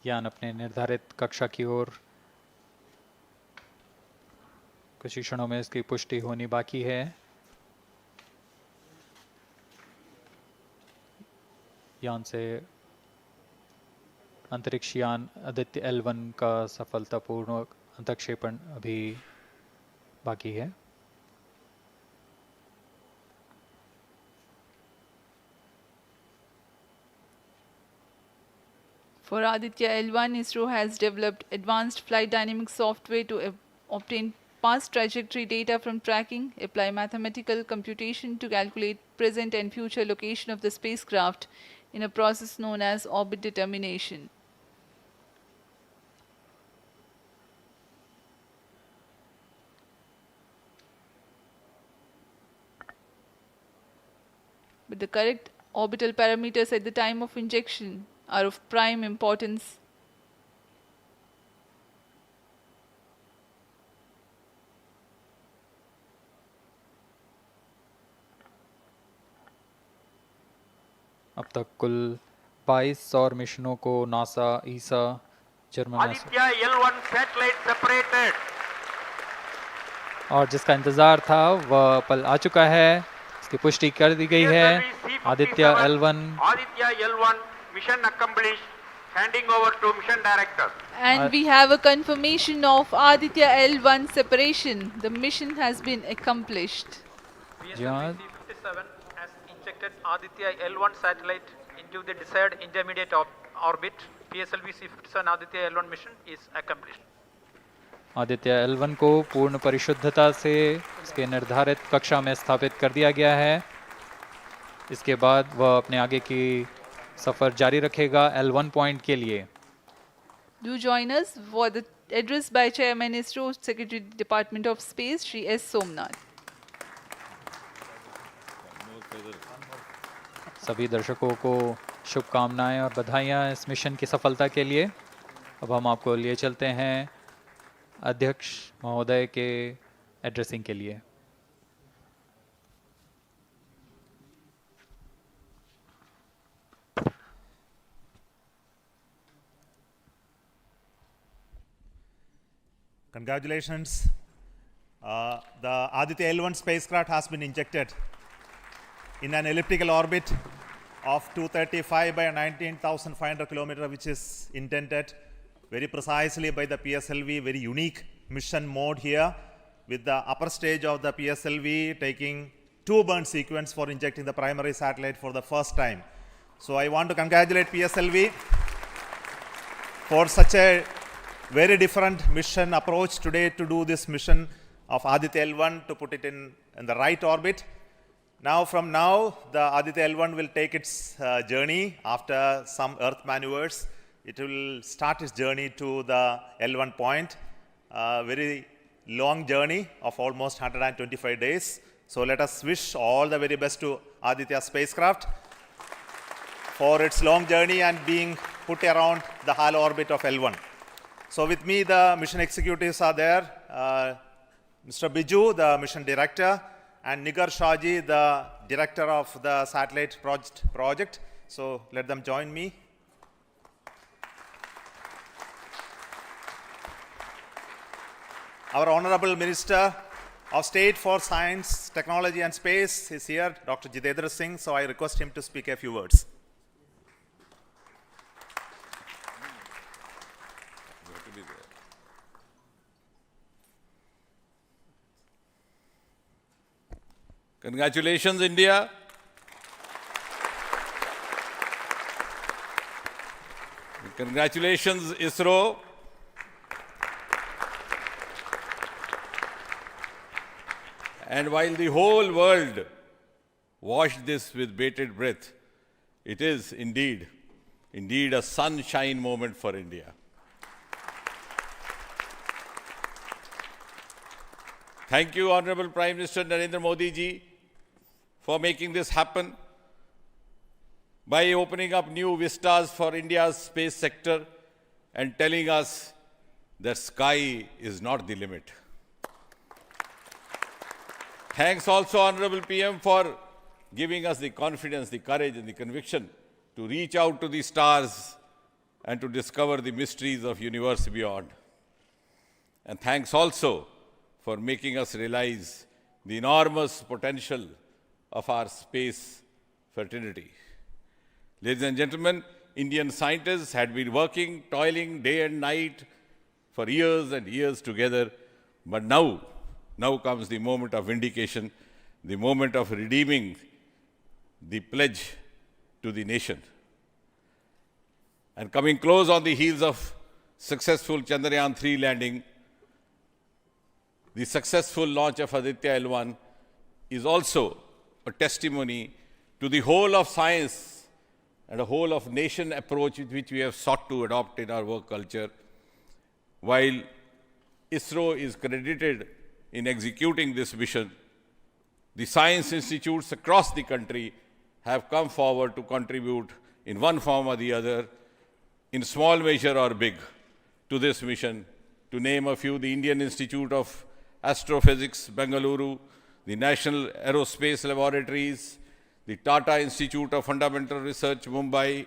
यान अपने निर्धारित कक्षा की ओर कुछ ही क्षणों में इसकी पुष्टि होनी बाकी है। यान से अंतरिक्ष यान आदित्य L1 का सफलतापूर्ण अंतःक्षेपण अभी बाकी है। For Aditya L1, ISRO has developed advanced flight dynamic software to obtain past trajectory data from tracking, apply mathematical computation to calculate present and future location of the spacecraft in a process known as orbit determination. But the correct orbital parameters at the time of injection are of prime importance. अब तक कुल 22 सौर मिशनों को NASA, ईसा, German Aditya L1 satellite separated. और जिसका इंतजार था वह पल आ चुका है, इसकी पुष्टि कर दी गई है। Aditya L1 mission accomplished, handing over to mission director. And we have a confirmation of Aditya L1 separation. The mission has been accomplished. PSLV C57 has injected Aditya L1 satellite into the desired intermediate orbit. PSLV C57 Aditya L1 mission is accomplished. Aditya L1 को पूर्ण परिशुद्धता से इसके निर्धारित कक्षा में स्थापित कर दिया गया है। इसके बाद वह अपने आगे की सफर जारी रखेगा L1 पॉइंट के लिए। Do join us for the address by Chairman ISRO Secretary Department of Space, Shri S. Somnath. सभी दर्शकों को शुभकामनाएं और बधाइयां इस मिशन की सफलता के लिए। अब हम आपको लिए चलते हैं अध्यक्ष महोदय के एड्रेसिंग के लिए। Congratulations. The Aditya L1 spacecraft has been injected in an elliptical orbit of 235 by 19,500 kilometers, which is intended very precisely by the PSLV, very unique mission mode here, with the upper stage of the PSLV taking 2 burn sequence for injecting the primary satellite for the first time. So I want to congratulate PSLV for such a very different mission approach today to do this mission of Aditya L1 to put it in the right orbit. Now, from now, the Aditya L1 will take its journey after some Earth maneuvers. It will start its journey to the L1 point, very long journey of almost 125 days. So let us wish all the very best to Aditya spacecraft for its long journey and being put around the halo orbit of L1. So with me, the mission executives are there. Mr. Biju, the mission director, and Nigar Shahji, the director of the satellite project. So let them join me. Our Honorable Minister of State for Science, Technology and Space is here, Dr. Jitendra Singh. So I request him to speak a few words. Congratulations, India. Congratulations, ISRO. And while the whole world watched this with bated breath, it is indeed a sunshine moment for India. Thank you, Honorable Prime Minister Narendra Modi ji, for making this happen by opening up new vistas for India's space sector and telling us that sky is not the limit. Thanks also, Honorable PM, for giving us the confidence, the courage and the conviction to reach out to the stars and to discover the mysteries of universe beyond. And thanks also for making us realize the enormous potential of our space fraternity. Ladies and gentlemen, Indian scientists had been working, toiling day and night for years and years together, but now comes the moment of vindication, the moment of redeeming the pledge to the nation. And coming close on the heels of successful Chandrayaan-3 landing, the successful launch of Aditya L1 is also a testimony to the whole of science and a whole of nation approach which we have sought to adopt in our work culture. While ISRO is credited in executing this mission, the science institutes across the country have come forward to contribute in one form or the other, in small measure or big, to this mission. To name a few, the Indian Institute of Astrophysics, Bengaluru, the National Aerospace Laboratories, the Tata Institute of Fundamental Research, Mumbai,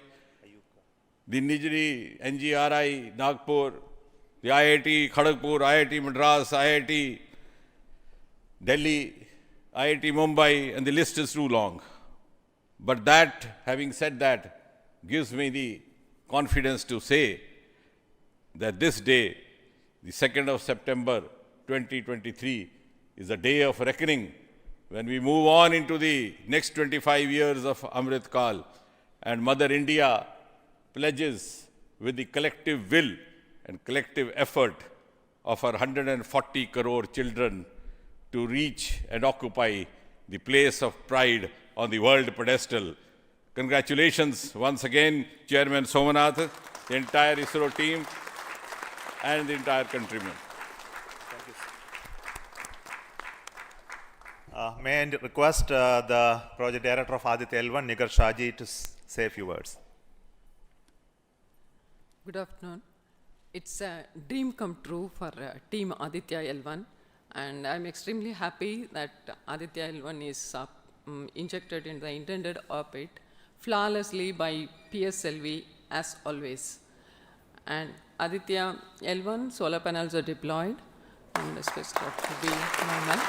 the Nijri NGRI, Nagpur, the IIT Kharagpur, IIT Madras, IIT Delhi, IIT Mumbai, and the list is too long. But that, having said that, gives me the confidence to say that this day, the 2nd of September 2023, is a day of reckoning when we move on into the next 25 years of Amrit Kal, and Mother India pledges with the collective will and collective effort of our 140 crore children to reach and occupy the place of pride on the world pedestal. Congratulations once again, Chairman Somanath, the entire ISRO team, and the entire countrymen. May I request the Project Director of Aditya L1, Nigar Shaji, to say a few words. Good afternoon. It's a dream come true for Team Aditya L1, and I'm extremely happy that Aditya L1 is injected in the intended orbit flawlessly by PSLV as always. And Aditya L1 solar panels are deployed, and the spacecraft will be normal.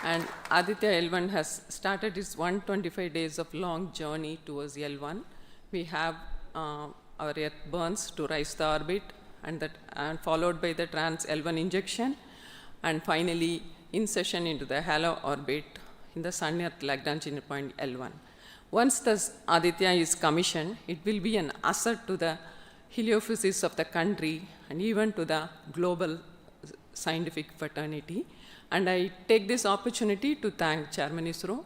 And Aditya L1 has started its 125 days of long journey towards L1. We have our Earth burns to rise the orbit, and followed by the trans L1 injection, and finally insertion into the halo orbit in the Sun-Earth Lagrange point L1. Once the Aditya is commissioned, it will be an asset to the heliophysics of the country and even to the global scientific fraternity. And I take this opportunity to thank Chairman ISRO,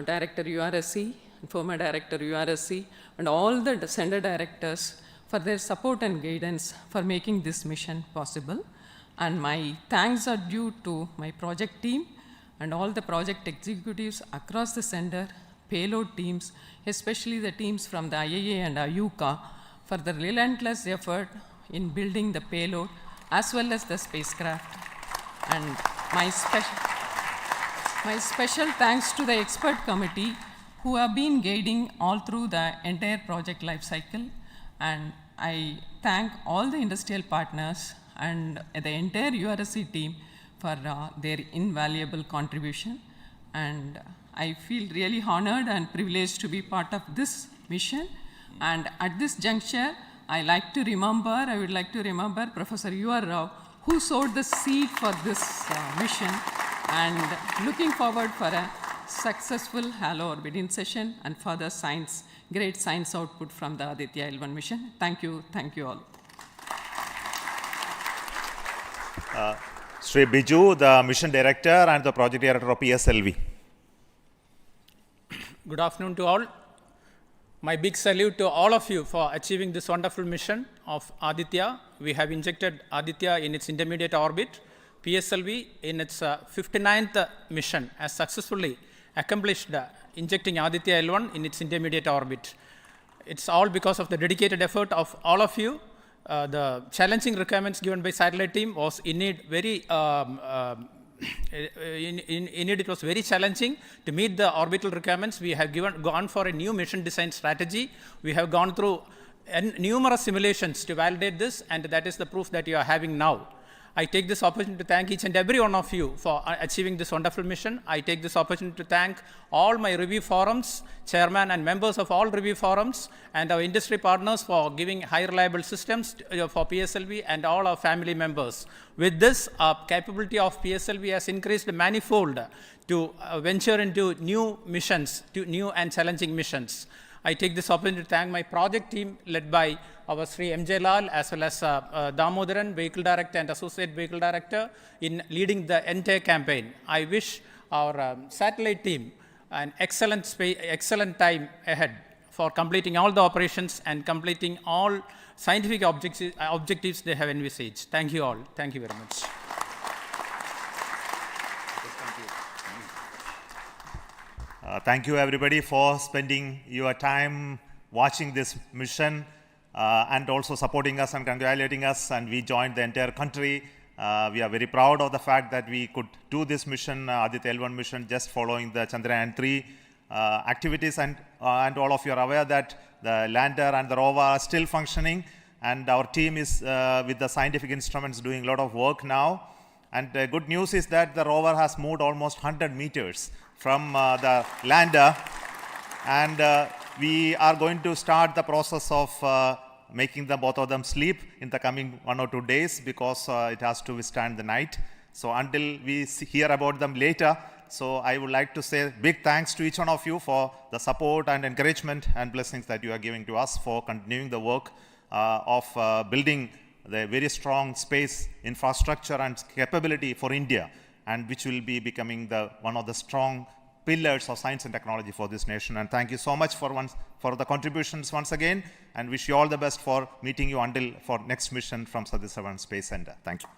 Director URSC, former Director URSC, and all the Center Directors for their support and guidance for making this mission possible. And my thanks are due to my project team and all the project executives across the center, payload teams, especially the teams from the IAA and IUCA, for the relentless effort in building the payload as well as the spacecraft. And my special thanks to the expert committee who have been guiding all through the entire project life cycle. And I thank all the industrial partners and the entire URSC team for their invaluable contribution. And I feel really honored and privileged to be part of this mission. And at this juncture, I would like to remember Professor U.R. Rao, who sowed the seed for this mission, and looking forward for a successful halo orbit insertion and further great science output from the Aditya L1 mission. Thank you all. Sri Biju, the Mission Director and the Project Director of PSLV. Good afternoon to all. My big salute to all of you for achieving this wonderful mission of Aditya. We have injected Aditya in its intermediate orbit. PSLV in its 59th mission has successfully accomplished injecting Aditya L1 in its intermediate orbit. It's all because of the dedicated effort of all of you. The challenging requirements given by satellite team was it was very challenging to meet the orbital requirements. We have gone for a new mission design strategy. We have gone through numerous simulations to validate this, and that is the proof that you are having now. I take this opportunity to thank each and every one of you for achieving this wonderful mission. I take this opportunity to thank all my review forums, chairman and members of all review forums, and our industry partners for giving high reliable systems for PSLV, and all our family members. With this, our capability of PSLV has increased manifold to venture into new missions, to new and challenging missions. I take this opportunity to thank my project team led by our Sri M.J. Lal as well as Damodaran, Vehicle Director and Associate Vehicle Director, in leading the entire campaign. I wish our satellite team an excellent time ahead for completing all the operations and completing all scientific objectives they have envisaged. Thank you all. Thank you very much. Thank you everybody for spending your time watching this mission and also supporting us and congratulating us, and we joined the entire country. We are very proud of the fact that we could do this mission, Aditya L1 mission, just following the Chandrayaan 3 activities, and all of you are aware that the lander and the rover are still functioning, and our team is with the scientific instruments doing a lot of work now. And the good news is that the rover has moved almost 100 meters from the lander, and we are going to start the process of making both of them sleep in the coming 1 or 2 days, because it has to withstand the night. So until we hear about them later, so I would like to say big thanks to each one of you for the support and encouragement and blessings that you are giving to us for continuing the work of building the very strong space infrastructure and capability for India, and which will be becoming one of the strong pillars of science and technology for this nation. And thank you so much for the contributions once again, and wish you all the best for meeting you for next mission from Satish Dhawan Space Center. Thank you.